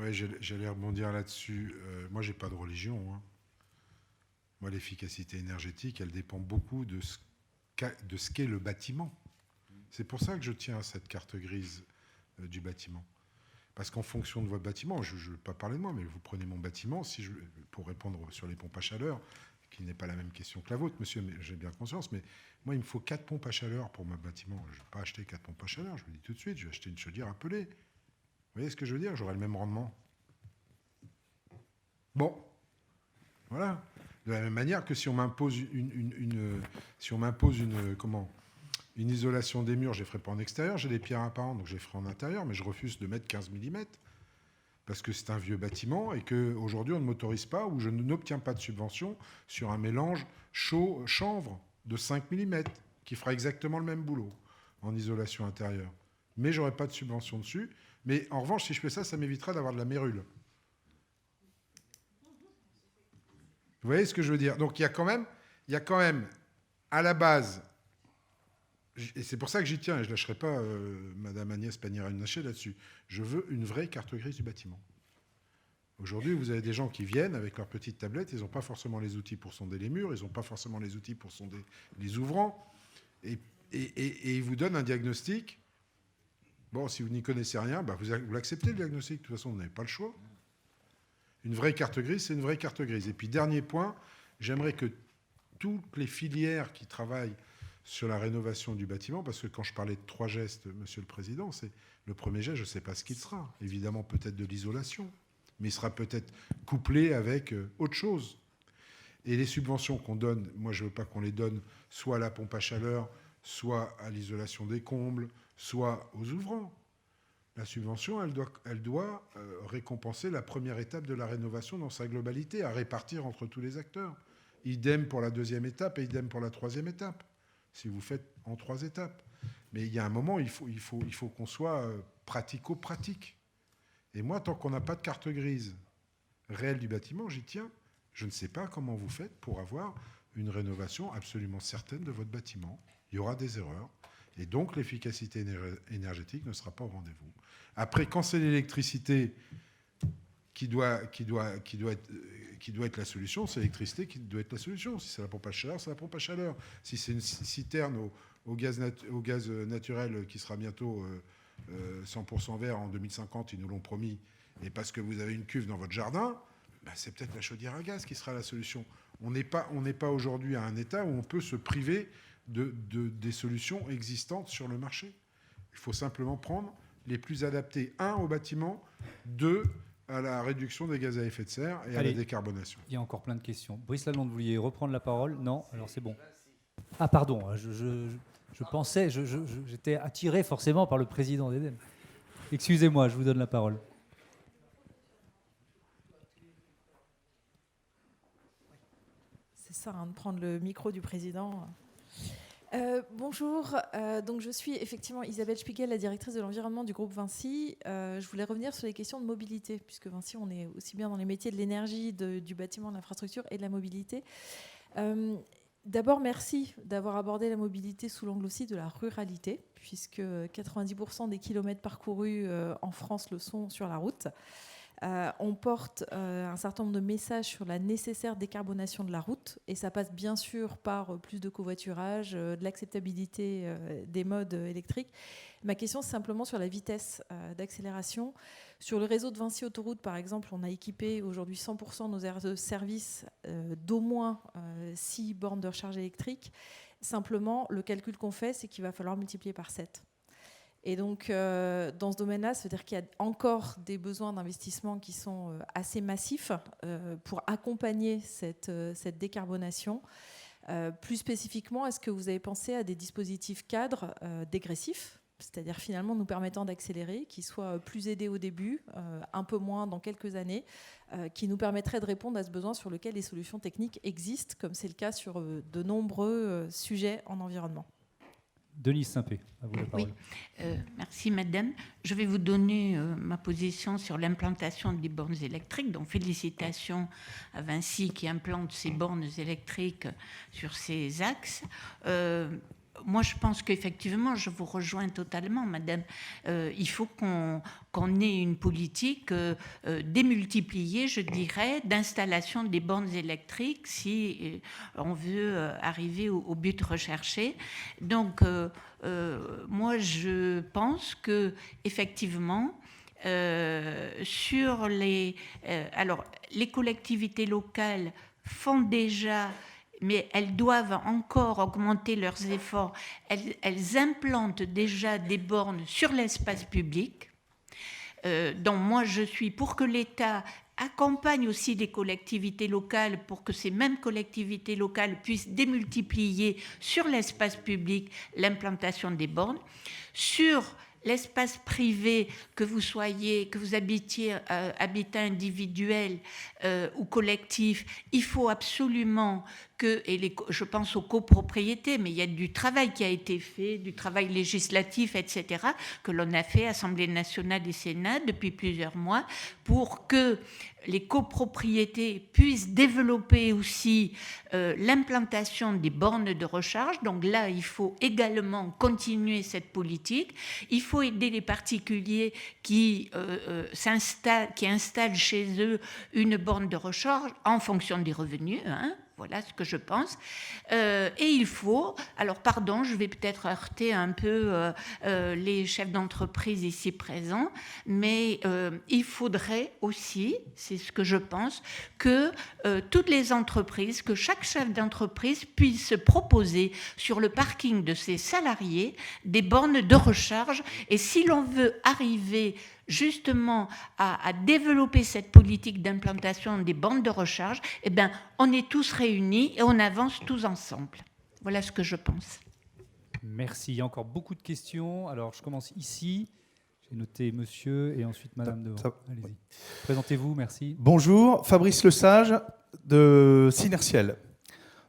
Oui, j'allais rebondir là-dessus. Moi, j'ai pas de religion. Moi, l'efficacité énergétique, elle dépend beaucoup de ce qu'est le bâtiment. C'est pour ça que je tiens à cette carte grise du bâtiment. Parce qu'en fonction de votre bâtiment, je ne veux pas parler de moi, mais vous prenez mon bâtiment, pour répondre sur les pompes à chaleur, qui n'est pas la même question que la vôtre, monsieur, mais j'ai bien conscience, mais moi, il me faut 4 pompes à chaleur pour mon bâtiment. Je ne vais pas acheter 4 pompes à chaleur, je vous le dis tout de suite, je vais acheter une chaudière appelée. Vous voyez ce que je veux dire? J'aurai le même rendement. Bon, voilà. De la même manière que si on m'impose une isolation des murs, je ne les ferai pas en extérieur, j'ai des pierres apparentes, donc je les ferai en intérieur, mais je refuse de mettre 15 mm, parce que c'est un vieux bâtiment et qu'aujourd'hui on ne m'autorise pas ou je n'obtiens pas de subvention sur un mélange chaud-chanvre de 5 mm, qui fera exactement le même boulot en isolation intérieure. Mais je n'aurai pas de subvention dessus. Mais en revanche, si je fais ça, ça m'évitera d'avoir de la mérule. Vous voyez ce que je veux dire? Donc il y a quand même à la base, et c'est pour ça que j'y tiens, et je ne lâcherai pas Madame Agnès Pannier-Runacher là-dessus, je veux une vraie carte grise du bâtiment. Aujourd'hui, vous avez des gens qui viennent avec leur petite tablette, ils n'ont pas forcément les outils pour sonder les murs, ils n'ont pas forcément les outils pour sonder les ouvrants, et ils vous donnent un diagnostic Bon, si vous n'y connaissez rien, bah vous l'acceptez, le diagnostic. De toute façon, vous n'avez pas le choix. Une vraie carte grise, c'est une vraie carte grise. Et puis, dernier point, j'aimerais que toutes les filières qui travaillent sur la rénovation du bâtiment, parce que quand je parlais de 3 gestes, Monsieur le Président, c'est le premier geste, je ne sais pas ce qu'il sera. Évidemment, peut-être de l'isolation, mais il sera peut-être couplé avec autre chose. Et les subventions qu'on donne, moi, je ne veux pas qu'on les donne soit à la pompe à chaleur, soit à l'isolation des combles, soit aux ouvrants. La subvention, elle doit récompenser la première étape de la rénovation dans sa globalité, à répartir entre tous les acteurs. Idem pour la 2e étape et idem pour la 3e étape, si vous faites en 3 étapes. Mais il y a un moment, il faut qu'on soit pratico-pratique. Et moi, tant qu'on n'a pas de carte grise réelle du bâtiment, j'y tiens. Je ne sais pas comment vous faites pour avoir une rénovation absolument certaine de votre bâtiment. Il y aura des erreurs. Et donc, l'efficacité énergétique ne sera pas au rendez-vous. Après, quand c'est l'électricité qui doit être la solution, c'est l'électricité qui doit être la solution. Si c'est la pompe à chaleur, c'est la pompe à chaleur. Si c'est une citerne au gaz naturel qui sera bientôt 100% vert en 2050, ils nous l'ont promis, et parce que vous avez une cuve dans votre jardin, ben c'est peut-être la chaudière à gaz qui sera la solution. On n'est pas aujourd'hui à un état où on peut se priver des solutions existantes sur le marché. Il faut simplement prendre les plus adaptés, 1, au bâtiment, 2, à la réduction des gaz à effet de serre et à la décarbonation. Il y a encore plein de questions. Brice Lalonde, vous vouliez reprendre la parole? Non? Alors c'est bon. Ah pardon, je pensais, j'étais attiré forcément par le président d'Edem. Excusez-moi, je vous donne la parole. C'est ça, hein, de prendre le micro du président. Bonjour, donc je suis effectivement Isabelle Spiegel, la directrice de l'environnement du groupe Vinci. Je voulais revenir sur les questions de mobilité, puisque Vinci, on est aussi bien dans les métiers de l'énergie, du bâtiment, de l'infrastructure et de la mobilité. D'abord, merci d'avoir abordé la mobilité sous l'angle aussi de la ruralité, puisque 90% des kilomètres parcourus en France le sont sur la route. On porte un certain nombre de messages sur la nécessaire décarbonation de la route, et ça passe bien sûr par plus de covoiturage, de l'acceptabilité des modes électriques. Ma question, c'est simplement sur la vitesse d'accélération. Sur le réseau de Vinci Autoroute, par exemple, on a équipé aujourd'hui 100% de nos aires de service d'au moins 6 bornes de recharge électrique. Simplement, le calcul qu'on fait, c'est qu'il va falloir multiplier par 7. Et donc, dans ce domaine-là, ça veut dire qu'il y a encore des besoins d'investissement qui sont assez massifs pour accompagner cette décarbonation. Plus spécifiquement, est-ce que vous avez pensé à des dispositifs cadres dégressifs, c'est-à-dire finalement nous permettant d'accélérer, qui soient plus aidés au début, un peu moins dans quelques années, qui nous permettraient de répondre à ce besoin sur lequel les solutions techniques existent, comme c'est le cas sur de nombreux sujets en environnement? Denise Saint-Pé, à vous la parole. Oui, merci Madame. Je vais vous donner ma position sur l'implantation des bornes électriques. Donc félicitations à Vinci qui implante ces bornes électriques sur ces axes. Moi, je pense qu'effectivement, je vous rejoins totalement, Madame. Il faut qu'on ait une politique démultipliée, je dirais, d'installation des bornes électriques si on veut arriver au but recherché. Donc, moi, je pense que effectivement, sur les, alors, les collectivités locales font déjà, mais elles doivent encore augmenter leurs efforts. Elles implantent déjà des bornes sur l'espace public. Donc moi, je suis pour que l'État accompagne aussi les collectivités locales pour que ces mêmes collectivités locales puissent démultiplier sur l'espace public l'implantation des bornes. Sur l'espace privé, que vous habitiez habitat individuel ou collectif, il faut absolument que, et je pense aux copropriétés, mais il y a du travail qui a été fait, du travail législatif, etc., que l'on a fait, Assemblée nationale et Sénat, depuis plusieurs mois, pour que les copropriétés puissent développer aussi l'implantation des bornes de recharge. Donc là, il faut également continuer cette politique. Il faut aider les particuliers qui installent chez eux une borne de recharge en fonction des revenus, hein. Voilà ce que je pense. Et il faut, alors pardon, je vais peut-être heurter un peu les chefs d'entreprise ici présents, mais il faudrait aussi, c'est ce que je pense, que toutes les entreprises, que chaque chef d'entreprise puisse proposer sur le parking de ses salariés des bornes de recharge. Et si l'on veut arriver justement à développer cette politique d'implantation des bornes de recharge, eh bien, on est tous réunis et on avance tous ensemble. Voilà ce que je pense. Merci. Il y a encore beaucoup de questions. Alors, je commence ici. J'ai noté monsieur et ensuite madame devant. Allez-y. Présentez-vous, merci. Bonjour, Fabrice Lesage de Synertiel.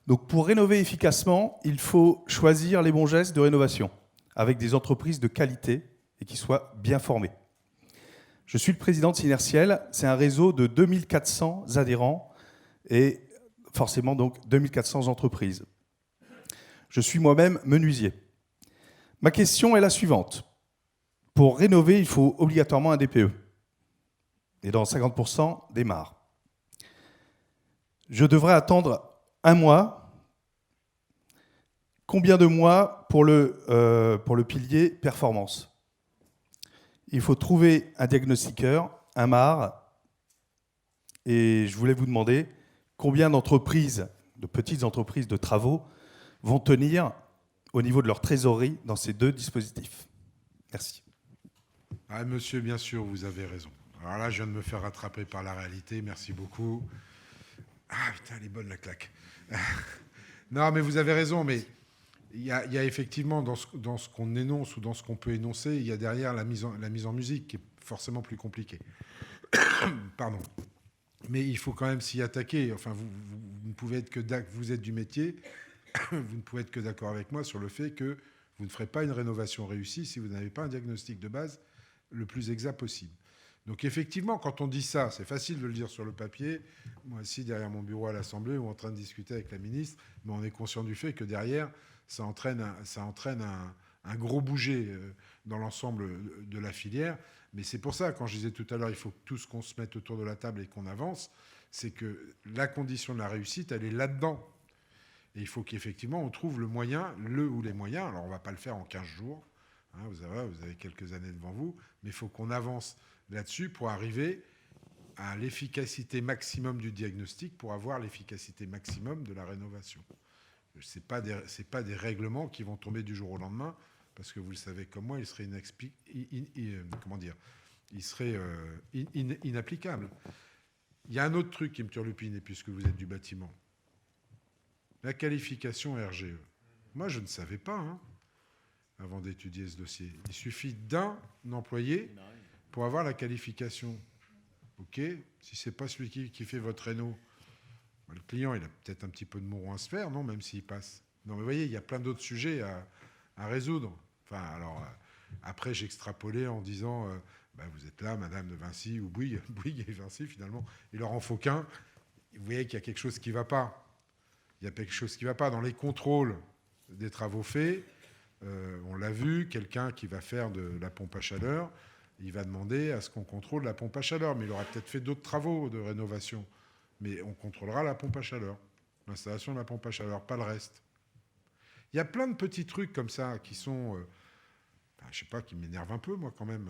Donc, pour rénover efficacement, il faut choisir les bons gestes de rénovation avec des entreprises de qualité et qui soient bien formées. Je suis le président de Synertiel. C'est un réseau de 2400 adhérents et forcément donc 2400 entreprises. Je suis moi-même menuisier. Ma question est la suivante. Pour rénover, il faut obligatoirement un DPE. Et dans 50% des mares. Je devrais attendre 1 mois. Combien de mois pour le pilier performance ? Il faut trouver un diagnostiqueur, un MAR, et je voulais vous demander combien d'entreprises, de petites entreprises de travaux, vont tenir au niveau de leur trésorerie dans ces 2 dispositifs. Merci. Ah, monsieur, bien sûr, vous avez raison. Alors là, je viens de me faire rattraper par la réalité. Merci beaucoup. Ah, putain, elle est bonne, la claque. Non, mais vous avez raison, mais il y a effectivement, dans ce qu'on énonce ou dans ce qu'on peut énoncer, il y a derrière la mise en musique qui est forcément plus compliquée. Pardon. Mais il faut quand même s'y attaquer. Enfin, vous ne pouvez être que vous êtes du métier, vous ne pouvez être que d'accord avec moi sur le fait que vous ne ferez pas une rénovation réussie si vous n'avez pas un diagnostic de base le plus exact possible. Donc effectivement, quand on dit ça, c'est facile de le dire sur le papier. Moi, ici, derrière mon bureau à l'Assemblée, ou en train de discuter avec la ministre, mais on est conscient du fait que derrière, ça entraîne un gros bouger dans l'ensemble de la filière. Mais c'est pour ça, quand je disais tout à l'heure, il faut tous qu'on se mette autour de la table et qu'on avance, c'est que la condition de la réussite, elle est là-dedans. Et il faut qu'effectivement, on trouve le moyen, ou les moyens. Alors, on ne va pas le faire en 15 jours. Hein, vous avez quelques années devant vous. Mais il faut qu'on avance là-dessus pour arriver à l'efficacité maximum du diagnostic, pour avoir l'efficacité maximum de la rénovation. Ce n'est pas des règlements qui vont tomber du jour au lendemain, parce que vous le savez comme moi, ils seraient inapplicables. Il y a un autre truc qui me turlupine, puisque vous êtes du bâtiment. La qualification RGE. Moi, je ne savais pas, avant d'étudier ce dossier. Il suffit d'un employé pour avoir la qualification. OK, si ce n'est pas celui qui fait votre réno, le client, il a peut-être un petit peu de mouron à se faire, non, même s'il passe. Non, mais vous voyez, il y a plein d'autres sujets à résoudre. Enfin, alors, après, j'extrapolais en disant, vous êtes là, Madame de Vinci, ou Bouygues et Vinci, finalement, il leur en faut qu'un. Vous voyez qu'il y a quelque chose qui ne va pas. Il y a quelque chose qui ne va pas. Dans les contrôles des travaux faits, on l'a vu, quelqu'un qui va faire de la pompe à chaleur, il va demander à ce qu'on contrôle la pompe à chaleur, mais il aura peut-être fait d'autres travaux de rénovation. Mais on contrôlera la pompe à chaleur, l'installation de la pompe à chaleur, pas le reste. Il y a plein de petits trucs comme ça qui sont, je sais pas, qui m'énervent un peu, moi, quand même.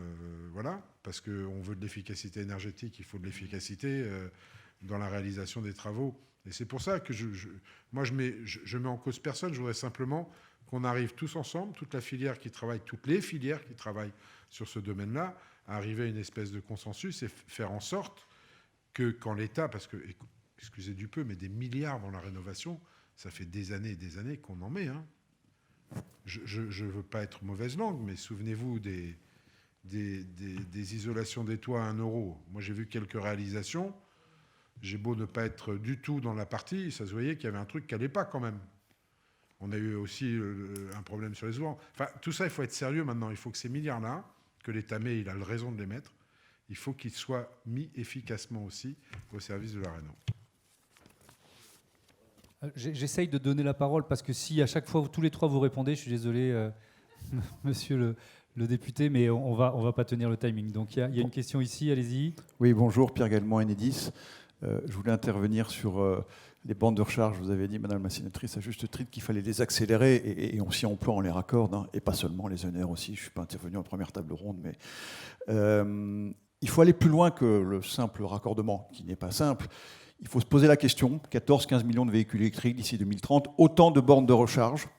Voilà, parce qu'on veut de l'efficacité énergétique, il faut de l'efficacité dans la réalisation des travaux. Et c'est pour ça que moi, je mets en cause personne. Je voudrais simplement qu'on arrive tous ensemble, toutes les filières qui travaillent sur ce domaine-là, à arriver à une espèce de consensus et faire en sorte que quand l'État, parce que, excusez du peu, mais des milliards dans la rénovation, ça fait des années et des années qu'on en met. Je ne veux pas être mauvaise langue, mais souvenez-vous des isolations des toits à 1 €. Moi, j'ai vu quelques réalisations. J'ai beau ne pas être du tout dans la partie, ça se voyait qu'il y avait un truc qui n'allait pas quand même. On a eu aussi un problème sur les ouvrants. Enfin, tout ça, il faut être sérieux maintenant. Il faut que ces milliards-là, que l'État met, il a raison de les mettre, il faut qu'ils soient mis efficacement aussi au service de la réno. J'essaye de donner la parole parce que si à chaque fois tous les trois vous répondez, je suis désolé, monsieur le député, mais on va pas tenir le timing. Donc il y a une question ici, allez-y. Oui, bonjour, Pierre Gallement, Enedis. Je voulais intervenir sur Les bornes de recharge, vous avez dit, Madame la sénatrice, à juste titre qu'il fallait les accélérer et on s'y emploie, on les raccorde, hein, et pas seulement les ENR aussi. Je ne suis pas intervenu en première table ronde, mais il faut aller plus loin que le simple raccordement, qui n'est pas simple. Il faut se poser la question, 14-15 millions de véhicules électriques d'ici 2030, autant de bornes de recharge.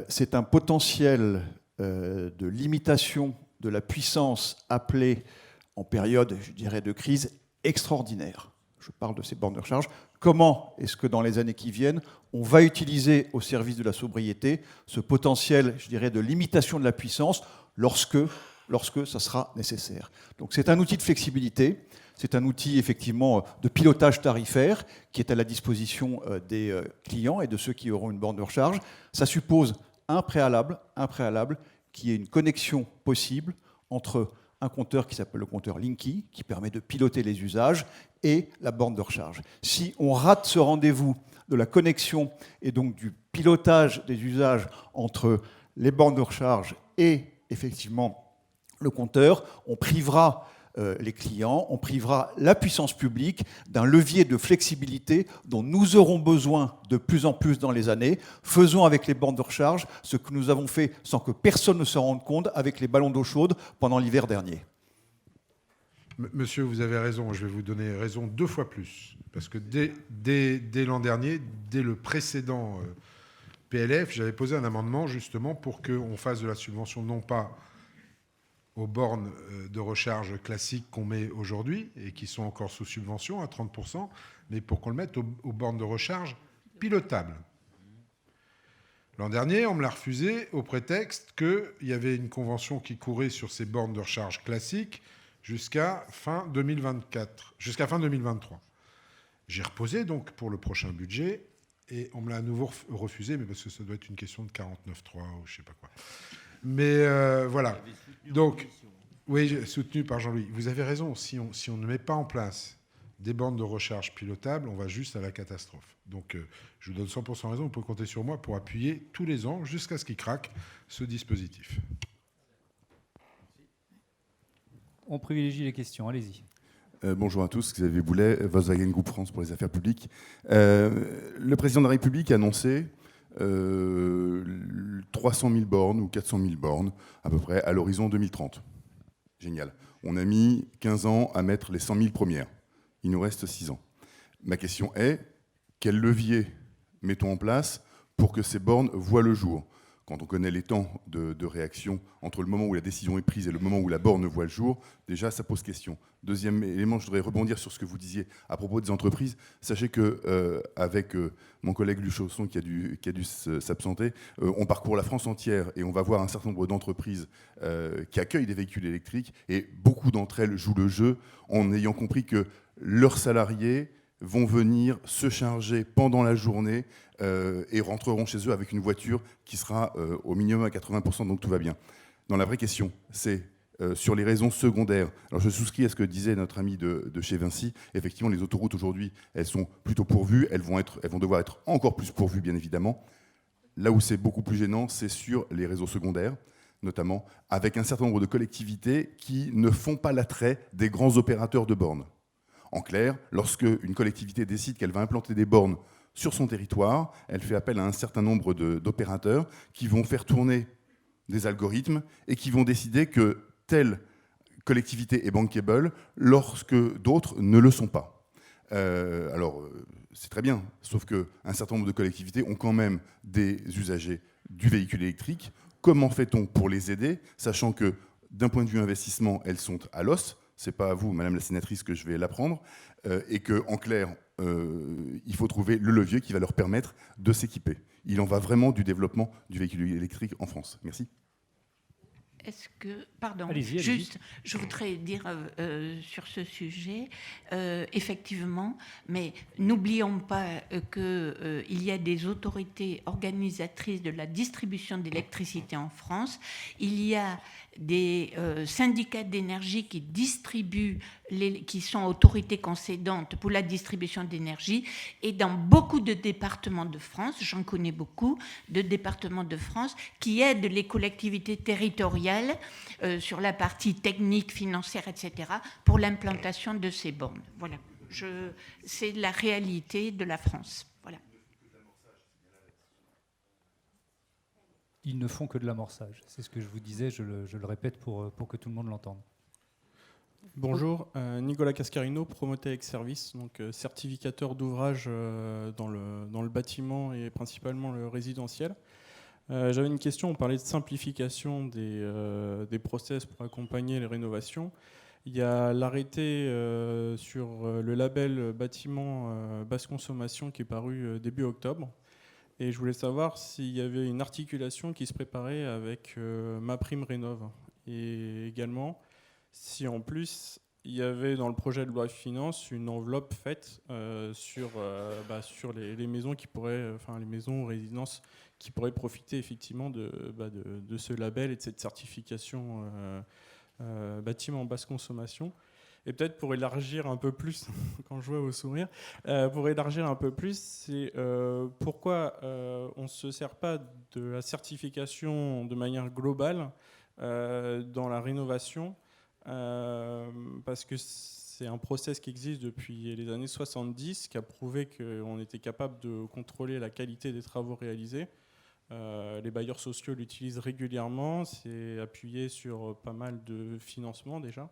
C'est un potentiel de limitation de la puissance appelée en période, je dirais, de crise extraordinaire. Je parle de ces bornes de recharge. Comment est-ce que dans les années qui viennent, on va utiliser au service de la sobriété ce potentiel, je dirais, de limitation de la puissance lorsque ça sera nécessaire. Donc c'est un outil de flexibilité, c'est un outil effectivement de pilotage tarifaire qui est à la disposition des clients et de ceux qui auront une borne de recharge. Ça suppose un préalable qui est une connexion possible entre un compteur qui s'appelle le compteur Linky, qui permet de piloter les usages, et la borne de recharge. Si on rate ce rendez-vous de la connexion et donc du pilotage des usages entre les bornes de recharge et effectivement le compteur, on privera les clients, on privera la puissance publique d'un levier de flexibilité dont nous aurons besoin de plus en plus dans les années. Faisons avec les bornes de recharge ce que nous avons fait sans que personne ne se rende compte avec les ballons d'eau chaude pendant l'hiver dernier. Monsieur, vous avez raison, je vais vous donner raison 2 fois plus. Parce que dès l'an dernier, dès le précédent PLF, j'avais posé un amendement justement pour qu'on fasse de la subvention non pas aux bornes de recharge classiques qu'on met aujourd'hui et qui sont encore sous subvention à 30%, mais pour qu'on le mette aux bornes de recharge pilotables. L'an dernier, on me l'a refusé au prétexte qu'il y avait une convention qui courait sur ces bornes de recharge classiques jusqu'à fin 2024, jusqu'à fin 2023. J'ai reposé donc pour le prochain budget et on me l'a à nouveau refusé, mais parce que ça doit être une question de 49.3 ou je sais pas quoi. Mais voilà. Donc, oui, soutenu par Jean-Louis. Vous avez raison. Si on ne met pas en place des bornes de recharge pilotables, on va juste à la catastrophe. Donc, je vous donne 100% raison. Vous pouvez compter sur moi pour appuyer tous les ans, jusqu'à ce qu'il craque, ce dispositif. On privilégie les questions. Allez-y. Bonjour à tous, Xavier Boulet, Volkswagen Group France pour les affaires publiques. Le président de la République a annoncé 300 000 bornes ou 400 000 bornes à peu près à l'horizon 2030. Génial. On a mis 15 ans à mettre les 100 000 premières. Il nous reste 6 ans. Ma question est, quel levier mettons en place pour que ces bornes voient le jour ? Quand on connaît les temps de réaction entre le moment où la décision est prise et le moment où la borne voit le jour, déjà, ça pose question. Deuxième élément, je voudrais rebondir sur ce que vous disiez à propos des entreprises. Sachez qu'avec mon collègue Luchausson, qui a dû s'absenter, on parcourt la France entière et on va voir un certain nombre d'entreprises qui accueillent des véhicules électriques et beaucoup d'entre elles jouent le jeu en ayant compris que leurs salariés vont venir se charger pendant la journée et rentreront chez eux avec une voiture qui sera au minimum à 80%, donc tout va bien. Dans la vraie question, c'est sur les raisons secondaires. Alors je souscris à ce que disait notre ami de chez Vinci. Effectivement, les autoroutes aujourd'hui, elles sont plutôt pourvues, elles vont devoir être encore plus pourvues, bien évidemment. Là où c'est beaucoup plus gênant, c'est sur les réseaux secondaires, notamment avec un certain nombre de collectivités qui ne font pas l'attrait des grands opérateurs de bornes. En clair, lorsque une collectivité décide qu'elle va implanter des bornes sur son territoire, elle fait appel à un certain nombre d'opérateurs qui vont faire tourner des algorithmes et qui vont décider que telle collectivité est bankable lorsque d'autres ne le sont pas. Alors, c'est très bien, sauf qu'un certain nombre de collectivités ont quand même des usagers du véhicule électrique. Comment fait-on pour les aider, sachant que d'un point de vue investissement, elles sont à l'os ? Ce n'est pas à vous, Madame la sénatrice, que je vais l'apprendre, et qu'en clair, il faut trouver le levier qui va leur permettre de s'équiper. Il en va vraiment du développement du véhicule électrique en France. Merci. Est-ce que, pardon, allez-y. Juste, je voudrais dire sur ce sujet, effectivement, mais n'oublions pas qu'il y a des autorités organisatrices de la distribution d'électricité en France. Il y a des syndicats d'énergie qui distribuent, qui sont autorités concédantes pour la distribution d'énergie. Et dans beaucoup de départements de France, j'en connais beaucoup, de départements de France, qui aident les collectivités territoriales sur la partie technique, financière, etc., pour l'implantation de ces bornes. Voilà. C'est la réalité de la France. Voilà. Ils ne font que de l'amorçage. C'est ce que je vous disais, je le répète pour que tout le monde l'entende. Bonjour, Nicolas Cascarino, Promotech Service, donc certificateur d'ouvrage dans le bâtiment et principalement le résidentiel. J'avais une question, on parlait de simplification des process pour accompagner les rénovations. Il y a l'arrêté sur le label bâtiment basse consommation qui est paru début octobre. Et je voulais savoir s'il y avait une articulation qui se préparait avec MaPrimeRénov'. Et également, si en plus, il y avait dans le projet de loi de finances une enveloppe faite sur les maisons qui pourraient, les maisons ou résidences qui pourraient profiter effectivement de ce label et de cette certification bâtiment basse consommation. Et peut-être pour élargir un peu plus, quand je vois vos sourires, pour élargir un peu plus, c'est pourquoi on ne se sert pas de la certification de manière globale dans la rénovation, parce que c'est un process qui existe depuis les années 70, qui a prouvé qu'on était capable de contrôler la qualité des travaux réalisés. Les bailleurs sociaux l'utilisent régulièrement, c'est appuyé sur pas mal de financements déjà.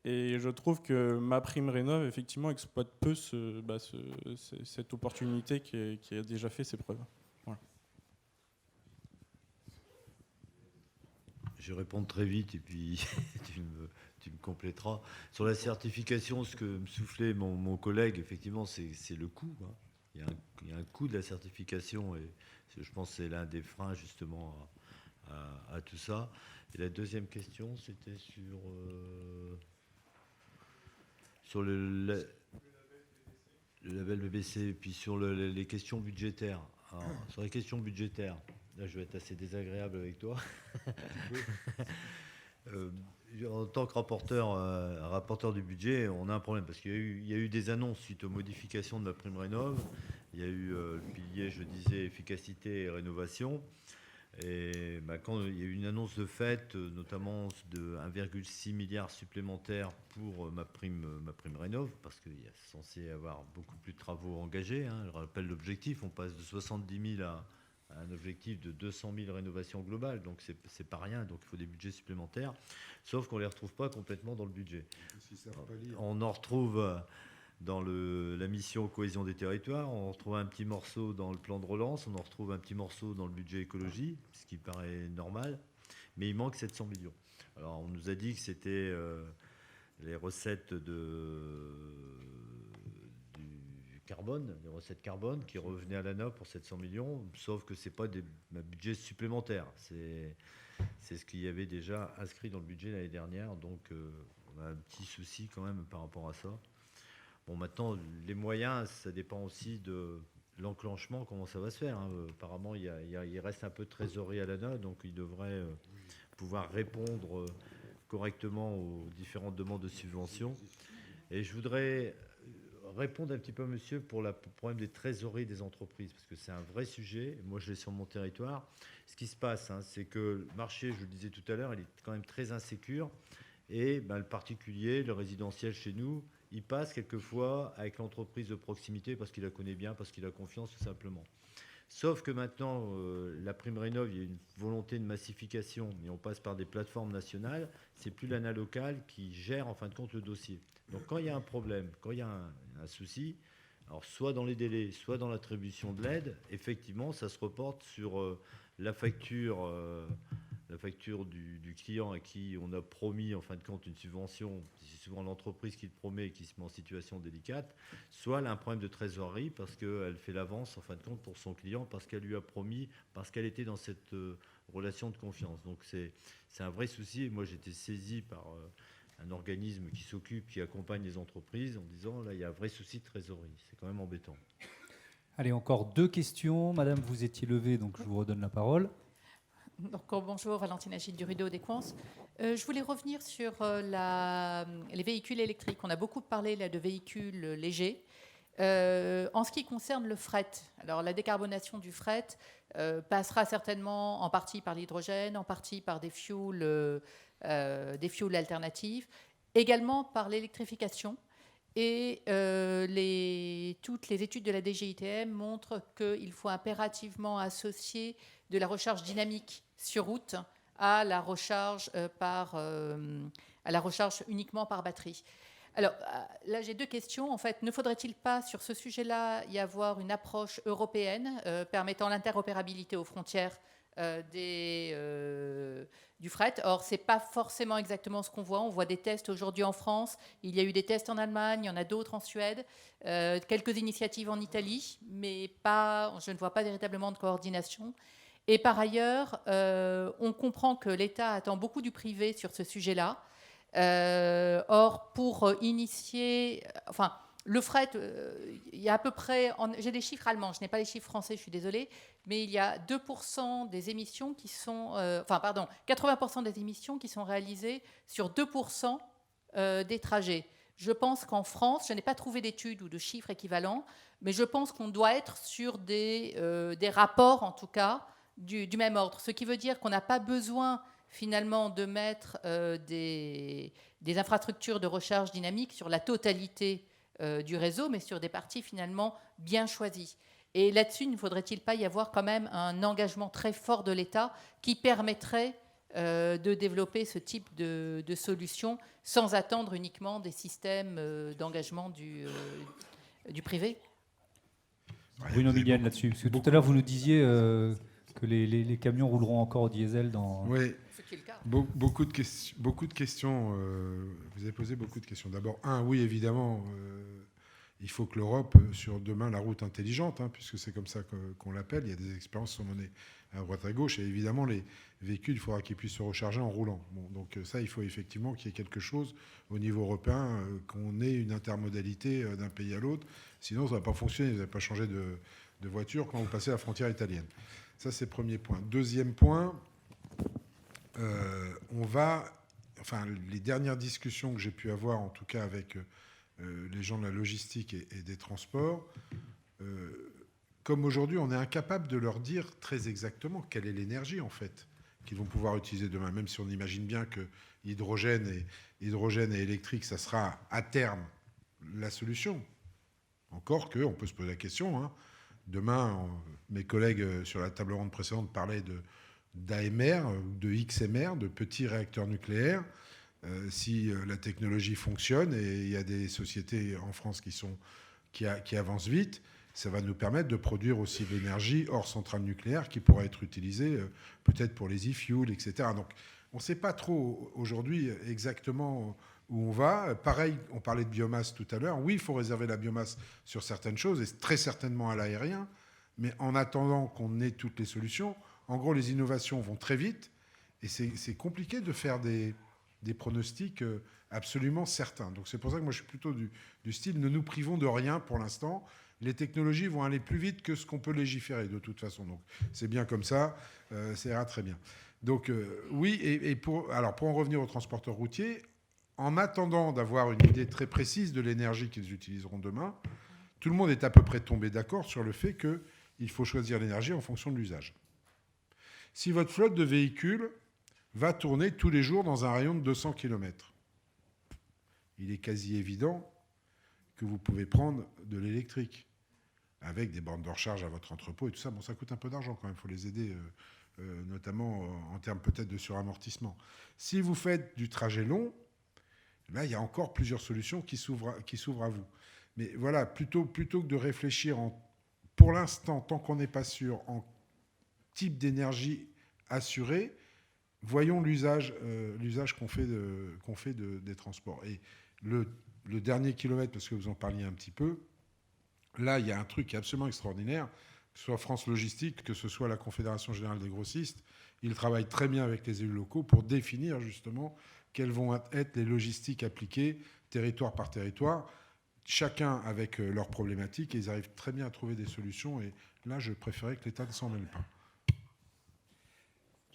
Et je trouve que MaPrimeRénov' effectivement exploite peu cette opportunité qui a déjà fait ses preuves. Voilà. Je vais répondre très vite et puis tu me compléteras. Sur la certification, ce que me soufflait mon collègue, effectivement, c'est le coût. Hein. Il y a un coût de la certification et je pense que c'est l'un des freins justement à tout ça. Et la deuxième question, c'était sur le label BBC, et puis sur les questions budgétaires. Alors, sur les questions budgétaires, là je vais être assez désagréable avec toi. En tant que rapporteur du budget, on a un problème parce qu'il y a eu des annonces suite aux modifications de MaPrimeRénov'. Il y a eu le pilier, je disais, efficacité et rénovation. Et quand il y a eu une annonce de fait, notamment de 1,6 milliard supplémentaire pour MaPrimeRénov', parce qu'il y a censé avoir beaucoup plus de travaux engagés. Hein. Je rappelle l'objectif, on passe de 70 000 à un objectif de 200 000 rénovations globales, donc c'est pas rien, donc il faut des budgets supplémentaires, sauf qu'on ne les retrouve pas complètement dans le budget. On en retrouve dans la mission cohésion des territoires, on retrouve un petit morceau dans le plan de relance, on en retrouve un petit morceau dans le budget écologie, ce qui paraît normal, mais il manque 700 millions. Alors on nous a dit que c'était les recettes du carbone, les recettes carbone qui revenaient à l'ANA pour 700 millions, sauf que ce n'est pas des budgets supplémentaires, c'est ce qu'il y avait déjà inscrit dans le budget l'année dernière, donc on a un petit souci quand même par rapport à ça. Bon, maintenant, les moyens, ça dépend aussi de l'enclenchement, comment ça va se faire. Hein. Apparemment, il reste un peu de trésorerie à l'ANA, donc il devrait pouvoir répondre correctement aux différentes demandes de subventions. Et je voudrais répondre un petit peu, monsieur, pour le problème des trésoreries des entreprises, parce que c'est un vrai sujet. Moi, je l'ai sur mon territoire. Ce qui se passe, hein, c'est que le marché, je le disais tout à l'heure, il est quand même très insécure. Et le particulier, le résidentiel chez nous, il passe quelquefois avec l'entreprise de proximité parce qu'il la connaît bien, parce qu'il a confiance tout simplement. Sauf que maintenant, la MaPrimeRénov', il y a une volonté de massification, mais on passe par des plateformes nationales. C'est plus l'ANA locale qui gère en fin de compte le dossier. Donc quand il y a un problème, quand il y a un souci, alors soit dans les délais, soit dans l'attribution de l'aide, effectivement, ça se reporte sur la facture du client à qui on a promis en fin de compte une subvention. C'est souvent l'entreprise qui le promet et qui se met en situation délicate. Soit elle a un problème de trésorerie parce qu'elle fait l'avance en fin de compte pour son client, parce qu'elle lui a promis, parce qu'elle était dans cette relation de confiance. Donc c'est un vrai souci. Et moi j'ai été saisi par un organisme qui accompagne les entreprises en disant là il y a un vrai souci de trésorerie. C'est quand même embêtant. Allez, encore 2 questions. Madame, vous étiez levée, donc je vous redonne la parole. Donc, bonjour, Valentine Agile du Rideau des Coins. Je voulais revenir sur les véhicules électriques. On a beaucoup parlé là, de véhicules légers. En ce qui concerne le fret, alors la décarbonation du fret passera certainement en partie par l'hydrogène, en partie par des fuels alternatifs, également par l'électrification. Et toutes les études de la DGITM montrent qu'il faut impérativement associer de la recharge dynamique sur route à la recharge uniquement par batterie. Alors là, j'ai 2 questions. En fait, ne faudrait-il pas, sur ce sujet-là, y avoir une approche européenne permettant l'interopérabilité aux frontières du fret? Or, ce n'est pas forcément exactement ce qu'on voit. On voit des tests aujourd'hui en France. Il y a eu des tests en Allemagne, il y en a d'autres en Suède, quelques initiatives en Italie, mais je ne vois pas véritablement de coordination. Et par ailleurs, on comprend que l'État attend beaucoup du privé sur ce sujet-là. Or, pour initier... le fret, il y a à peu près... J'ai des chiffres allemands, je n'ai pas les chiffres français, je suis désolée, mais il y a 2% des émissions qui sont... 80% des émissions qui sont réalisées sur 2% des trajets. Je pense qu'en France, je n'ai pas trouvé d'études ou de chiffres équivalents, mais je pense qu'on doit être sur des rapports, en tout cas, du même ordre. Ce qui veut dire qu'on n'a pas besoin... finalement de mettre des infrastructures de recharge dynamique sur la totalité du réseau, mais sur des parties finalement bien choisies. Et là-dessus, ne faudrait-il pas y avoir quand même un engagement très fort de l'État qui permettrait de développer ce type de solutions sans attendre uniquement des systèmes d'engagement du privé? Bruno Millienne là-dessus. Parce que tout à l'heure, vous nous disiez que les camions rouleront encore au diesel dans... Oui. Beaucoup de questions. Vous avez posé beaucoup de questions. D'abord, oui, évidemment, il faut que l'Europe, sur demain, la route intelligente, puisque c'est comme ça qu'on l'appelle, il y a des expériences qui sont menées à droite à gauche, et évidemment, les véhicules, il faudra qu'ils puissent se recharger en roulant. Bon, donc ça, il faut effectivement qu'il y ait quelque chose au niveau européen, qu'on ait une intermodalité d'un pays à l'autre. Sinon, ça ne va pas fonctionner. Vous n'allez pas changer de voiture quand vous passez la frontière italienne. Ça, c'est le premier point. Deuxième point... les dernières discussions que j'ai pu avoir, en tout cas avec les gens de la logistique et des transports, comme aujourd'hui, on est incapable de leur dire très exactement quelle est l'énergie, en fait, qu'ils vont pouvoir utiliser demain, même si on imagine bien que hydrogène et électrique, ça sera à terme la solution. Encore qu'on peut se poser la question. Demain, mes collègues sur la table ronde précédente parlaient d'AMR, de XMR, de petits réacteurs nucléaires. Si la technologie fonctionne, et il y a des sociétés en France qui avancent vite, ça va nous permettre de produire aussi de l'énergie hors centrale nucléaire qui pourra être utilisée peut-être pour les e-fuels, etc. Donc on ne sait pas trop aujourd'hui exactement où on va. Pareil, on parlait de biomasse tout à l'heure. Oui, il faut réserver la biomasse sur certaines choses, et très certainement à l'aérien, mais en attendant qu'on ait toutes les solutions... En gros, les innovations vont très vite et c'est compliqué de faire des pronostics absolument certains. Donc c'est pour ça que moi je suis plutôt du style ne nous privons de rien pour l'instant. Les technologies vont aller plus vite que ce qu'on peut légiférer de toute façon. Donc c'est bien comme ça, ça ira très bien. Donc oui, et pour en revenir aux transporteurs routiers, en attendant d'avoir une idée très précise de l'énergie qu'ils utiliseront demain, tout le monde est à peu près tombé d'accord sur le fait qu'il faut choisir l'énergie en fonction de l'usage. Si votre flotte de véhicules va tourner tous les jours dans un rayon de 200 km, il est quasi évident que vous pouvez prendre de l'électrique avec des bornes de recharge à votre entrepôt et tout ça. Bon, ça coûte un peu d'argent quand même, il faut les aider, notamment en termes peut-être de suramortissement. Si vous faites du trajet long, là, il y a encore plusieurs solutions qui s'ouvrent à vous. Mais voilà, plutôt que de réfléchir, pour l'instant, tant qu'on n'est pas sûr, en type d'énergie assurée, voyons l'usage qu'on fait des transports. Et le dernier kilomètre, parce que vous en parliez un petit peu, là, il y a un truc qui est absolument extraordinaire, que ce soit France Logistique, que ce soit la Confédération Générale des Grossistes, ils travaillent très bien avec les élus locaux pour définir justement quelles vont être les logistiques appliquées territoire par territoire, chacun avec leurs problématiques, et ils arrivent très bien à trouver des solutions. Et là, je préférais que l'État ne s'en mêle pas.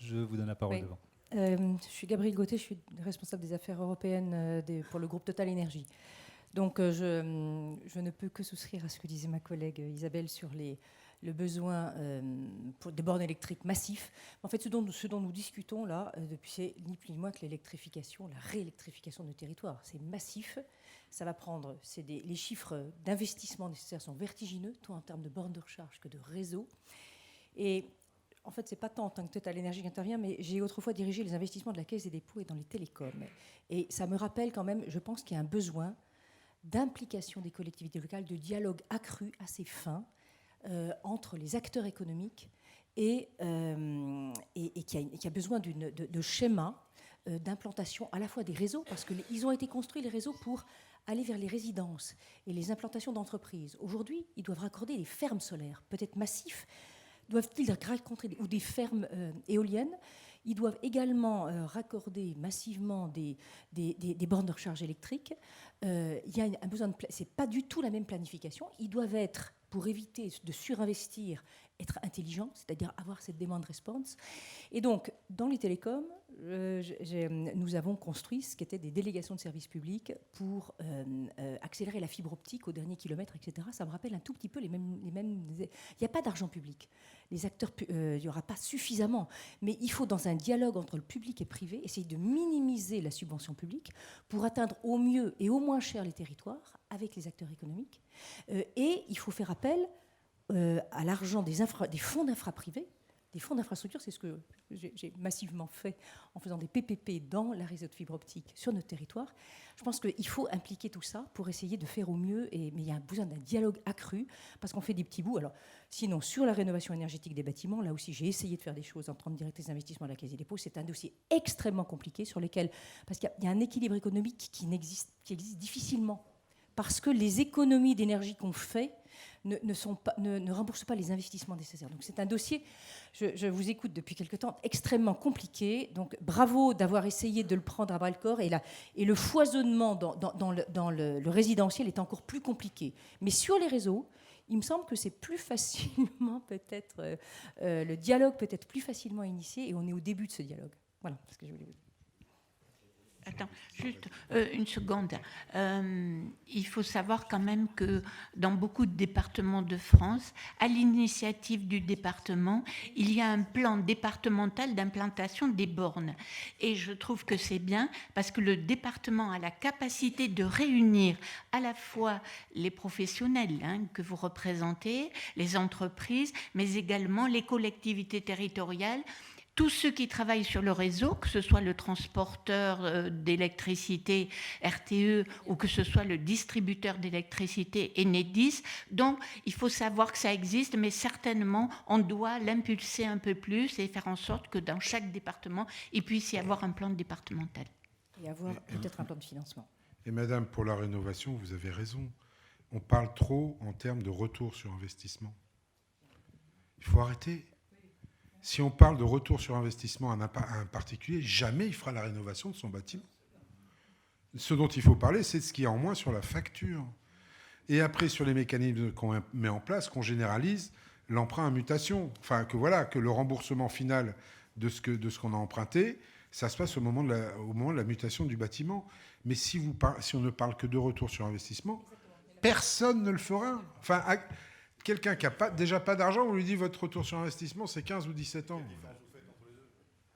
Je vous donne la parole oui. devant. Je suis Gabrielle Gauthier, je suis responsable des affaires européennes pour le groupe Total Énergie. Donc je ne peux que souscrire à ce que disait ma collègue Isabelle sur le besoin pour des bornes électriques massifs. En fait, ce dont nous discutons là, depuis, c'est ni plus ni moins que l'électrification, la réélectrification de territoire. C'est massif. Ça va prendre, les chiffres d'investissement nécessaires sont vertigineux, tant en termes de bornes de recharge que de réseaux. Et en fait, ce n'est pas tant en tant que Total Énergie qui intervient, mais j'ai autrefois dirigé les investissements de la Caisse des dépôts et dans les télécoms. Et ça me rappelle quand même, je pense qu'il y a un besoin d'implication des collectivités locales, de dialogue accru, assez fin, entre les acteurs économiques et qui a besoin de schémas d'implantation à la fois des réseaux, parce qu'ils ont été construits, les réseaux, pour aller vers les résidences et les implantations d'entreprises. Aujourd'hui, ils doivent raccorder des fermes solaires, peut-être massifs, doivent-ils raccrocher, ou des fermes éoliennes. Ils doivent également raccorder massivement des bornes de recharge électrique. Il y a un besoin c'est pas du tout la même planification. Ils doivent être, pour éviter de surinvestir, être intelligents, c'est-à-dire avoir cette demand response. Et donc, dans les télécoms, nous avons construit ce qui était des délégations de services publics pour accélérer la fibre optique au dernier kilomètre, etc. Ça me rappelle un tout petit peu les mêmes. Il n'y a pas d'argent public. Les acteurs, il n'y aura pas suffisamment. Mais il faut, dans un dialogue entre le public et le privé, essayer de minimiser la subvention publique pour atteindre au mieux et au moins cher les territoires avec les acteurs économiques. Et il faut faire appel à l'argent des fonds d'infra privés, des fonds d'infrastructure. C'est ce que j'ai massivement fait en faisant des PPP dans la réseau de fibre optique sur notre territoire. Je pense qu'il faut impliquer tout ça pour essayer de faire au mieux, mais il y a besoin d'un dialogue accru, parce qu'on fait des petits bouts. Alors, sinon, sur la rénovation énergétique des bâtiments, là aussi, j'ai essayé de faire des choses en tant que directrice d'investissement à la Caisse des dépôts. C'est un dossier extrêmement compliqué parce qu'il y a un équilibre économique qui existe difficilement, parce que les économies d'énergie qu'on fait ne remboursent pas les investissements nécessaires. Donc c'est un dossier, je vous écoute depuis quelque temps, extrêmement compliqué. Donc bravo d'avoir essayé de le prendre à bras-le-corps. Et le foisonnement dans le résidentiel est encore plus compliqué. Mais sur les réseaux, il me semble que c'est plus facilement peut-être, le dialogue peut être plus facilement initié, et on est au début de ce dialogue. Voilà ce que je voulais vous dire. Attends, juste une seconde. Il faut savoir quand même que dans beaucoup de départements de France, à l'initiative du département, il y a un plan départemental d'implantation des bornes. Et je trouve que c'est bien parce que le département a la capacité de réunir à la fois les professionnels que vous représentez, les entreprises, mais également les collectivités territoriales, tous ceux qui travaillent sur le réseau, que ce soit le transporteur d'électricité RTE ou que ce soit le distributeur d'électricité Enedis. Donc, il faut savoir que ça existe, mais certainement, on doit l'impulser un peu plus et faire en sorte que dans chaque département, il puisse y avoir un plan départemental. Et avoir peut-être un plan de financement. Et madame, pour la rénovation, vous avez raison. On parle trop en termes de retour sur investissement. Il faut arrêter. Si on parle de retour sur investissement à un particulier, jamais il fera la rénovation de son bâtiment. Ce dont il faut parler, c'est de ce qui est en moins sur la facture. Et après, sur les mécanismes qu'on met en place, qu'on généralise l'emprunt à mutation. Enfin, que le remboursement final de ce qu'on a emprunté, ça se passe au moment de la mutation du bâtiment. Mais si on ne parle que de retour sur investissement, personne ne le fera. Enfin, quelqu'un qui n'a déjà pas d'argent, on lui dit votre retour sur investissement, c'est 15 ou 17 ans.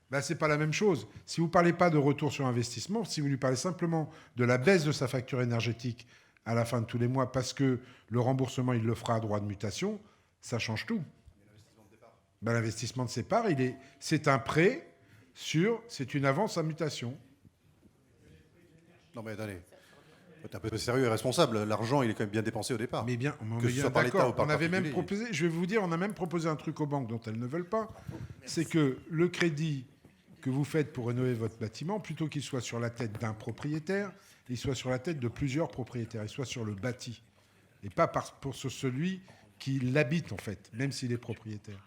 Ce n'est pas la même chose. Si vous ne parlez pas de retour sur investissement, si vous lui parlez simplement de la baisse de sa facture énergétique à la fin de tous les mois, parce que le remboursement, il le fera à droit de mutation, ça change tout. L'investissement de ses parts, c'est un prêt c'est une avance à mutation. Non mais attendez. T'es un peu sérieux et responsable. L'argent, il est quand même bien dépensé au départ. Mais bien, que ce soit par l'État ou par on avait même particulier. proposé, je vais vous dire, on a même proposé un truc aux banques dont elles ne veulent pas. C'est que le crédit que vous faites pour rénover votre bâtiment, plutôt qu'il soit sur la tête d'un propriétaire, il soit sur la tête de plusieurs propriétaires, il soit sur le bâti. Et pas pour celui qui l'habite, en fait, même s'il est propriétaire.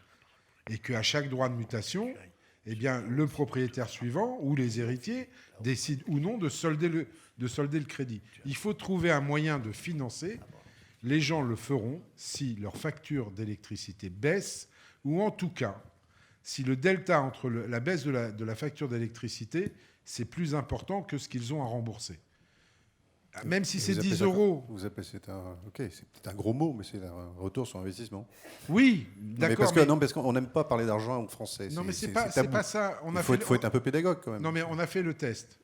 Et qu'à chaque droit de mutation, eh bien, le propriétaire suivant ou les héritiers décident ou non de solder le crédit. Il faut trouver un moyen de financer. Les gens le feront si leur facture d'électricité baisse, ou en tout cas, si le delta entre la baisse de la facture d'électricité, c'est plus important que ce qu'ils ont à rembourser. Même si c'est Vous appelez 10 ça- euros. Vous appelez c'est peut-être un gros mot, mais c'est un retour sur investissement. Oui, Mais d'accord. parce qu'on n'aime pas parler d'argent en français. Non, mais c'est pas ça. Il faut être un peu pédagogue quand même. Non, mais on a fait le test.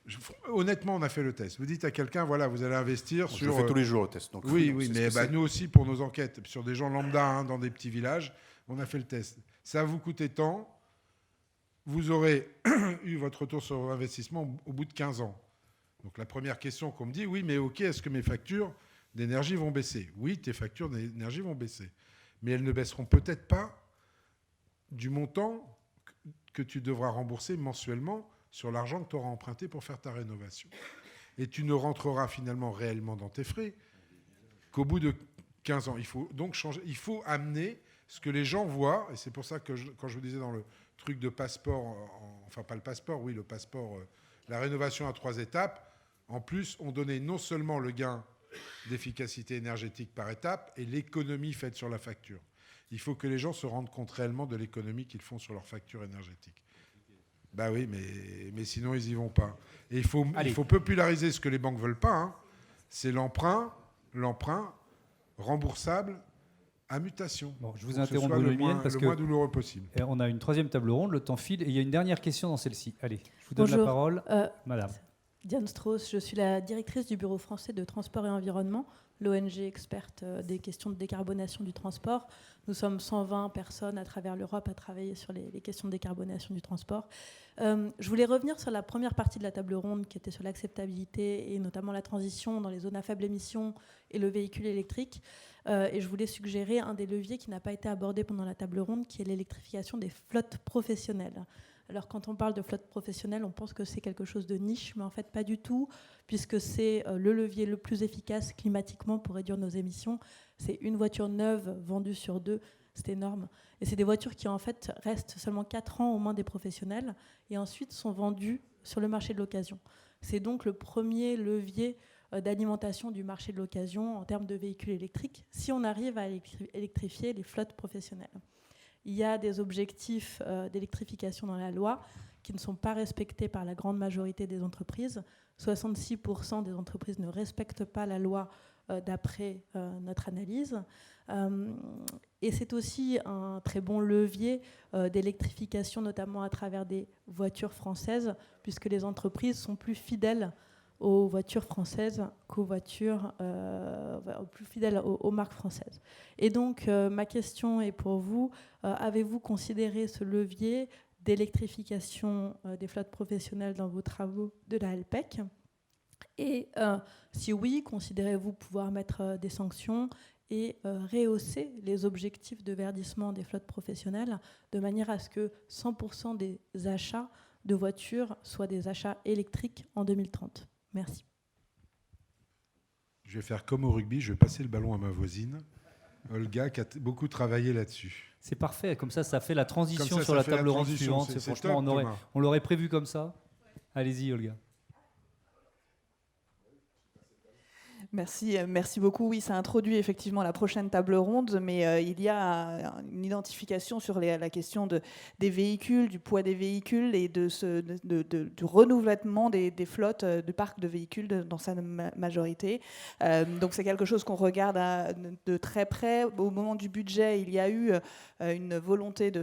Honnêtement, on a fait le test. Vous dites à quelqu'un, voilà, vous allez investir Je sur... le fais tous les jours, le test. Donc, oui, c'est ce mais que c'est. nous aussi, pour nos enquêtes, sur des gens lambda, hein, dans des petits villages, on a fait le test. Ça va vous coûter tant. Vous aurez eu votre retour sur investissement au bout de 15 ans. Donc la première question qu'on me dit, oui, mais ok, est-ce que mes factures d'énergie vont baisser? Oui, tes factures d'énergie vont baisser. Mais elles ne baisseront peut-être pas du montant que tu devras rembourser mensuellement sur l'argent que tu auras emprunté pour faire ta rénovation. Et tu ne rentreras finalement réellement dans tes frais qu'au bout de 15 ans. Il faut donc changer, il faut amener ce que les gens voient, et c'est pour ça que quand je vous disais dans le truc de passeport, enfin pas le passeport, oui, le passeport, la rénovation à 3 étapes, en plus, on donnait non seulement le gain d'efficacité énergétique par étape et l'économie faite sur la facture. Il faut que les gens se rendent compte réellement de l'économie qu'ils font sur leur facture énergétique. Bah oui, mais sinon, ils n'y vont pas. Et il faut populariser ce que les banques ne veulent pas. Hein. C'est l'emprunt remboursable à mutation. Bon, je vous interromps le moins douloureux possible. On a une troisième table ronde, le temps file, et il y a une dernière question dans celle-ci. Allez, je vous donne la parole. Madame. Diane Strauss, je suis la directrice du Bureau français de transport et environnement, l'ONG experte des questions de décarbonation du transport. Nous sommes 120 personnes à travers l'Europe à travailler sur les questions de décarbonation du transport. Je voulais revenir sur la première partie de la table ronde qui était sur l'acceptabilité et notamment la transition dans les zones à faible émission et le véhicule électrique. Et je voulais suggérer un des leviers qui n'a pas été abordé pendant la table ronde, qui est l'électrification des flottes professionnelles. Alors quand on parle de flotte professionnelle, on pense que c'est quelque chose de niche, mais en fait pas du tout, puisque c'est le levier le plus efficace climatiquement pour réduire nos émissions. C'est une voiture neuve vendue sur 2, c'est énorme. Et c'est des voitures qui en fait restent seulement 4 ans aux mains des professionnels et ensuite sont vendues sur le marché de l'occasion. C'est donc le premier levier d'alimentation du marché de l'occasion en termes de véhicules électriques, si on arrive à électrifier les flottes professionnelles. Il y a des objectifs d'électrification dans la loi qui ne sont pas respectés par la grande majorité des entreprises. 66% des entreprises ne respectent pas la loi d'après notre analyse. Et c'est aussi un très bon levier d'électrification, notamment à travers des voitures françaises, puisque les entreprises sont plus fidèles aux voitures françaises qu'aux voitures plus fidèles aux marques françaises. Et donc, ma question est pour vous, avez-vous considéré ce levier d'électrification des flottes professionnelles dans vos travaux de la HELPEC? Et si oui, considérez-vous pouvoir mettre des sanctions et rehausser les objectifs de verdissement des flottes professionnelles de manière à ce que 100% des achats de voitures soient des achats électriques en 2030? Merci. Je vais faire comme au rugby, je vais passer le ballon à ma voisine, Olga, qui a beaucoup travaillé là-dessus. C'est parfait, comme ça fait la transition sur la table ronde suivante. Franchement, on l'aurait prévu comme ça. Allez-y, Olga. Merci beaucoup. Oui, ça introduit effectivement la prochaine table ronde, mais il y a une identification sur la question des véhicules, du poids des véhicules et du renouvellement des flottes, du parc de véhicules dans sa majorité. Donc c'est quelque chose qu'on regarde de très près. Au moment du budget, il y a eu une volonté de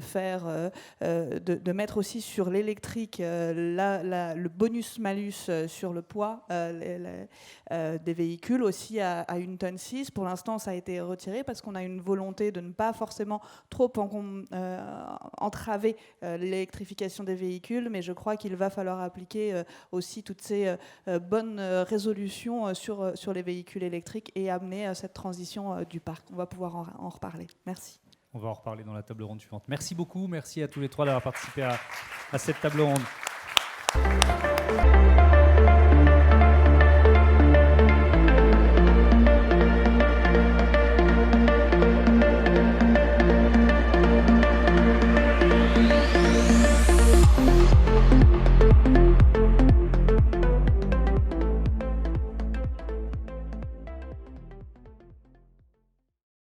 de mettre aussi sur l'électrique le bonus-malus sur le poids des véhicules aussi à 1,6 tonne. Pour l'instant, ça a été retiré parce qu'on a une volonté de ne pas forcément trop entraver l'électrification des véhicules, mais je crois qu'il va falloir appliquer aussi toutes ces bonnes résolutions sur les véhicules électriques et amener cette transition du parc. On va pouvoir en reparler. Merci. On va en reparler dans la table ronde suivante. Merci beaucoup, merci à tous les trois d'avoir participé à cette table ronde.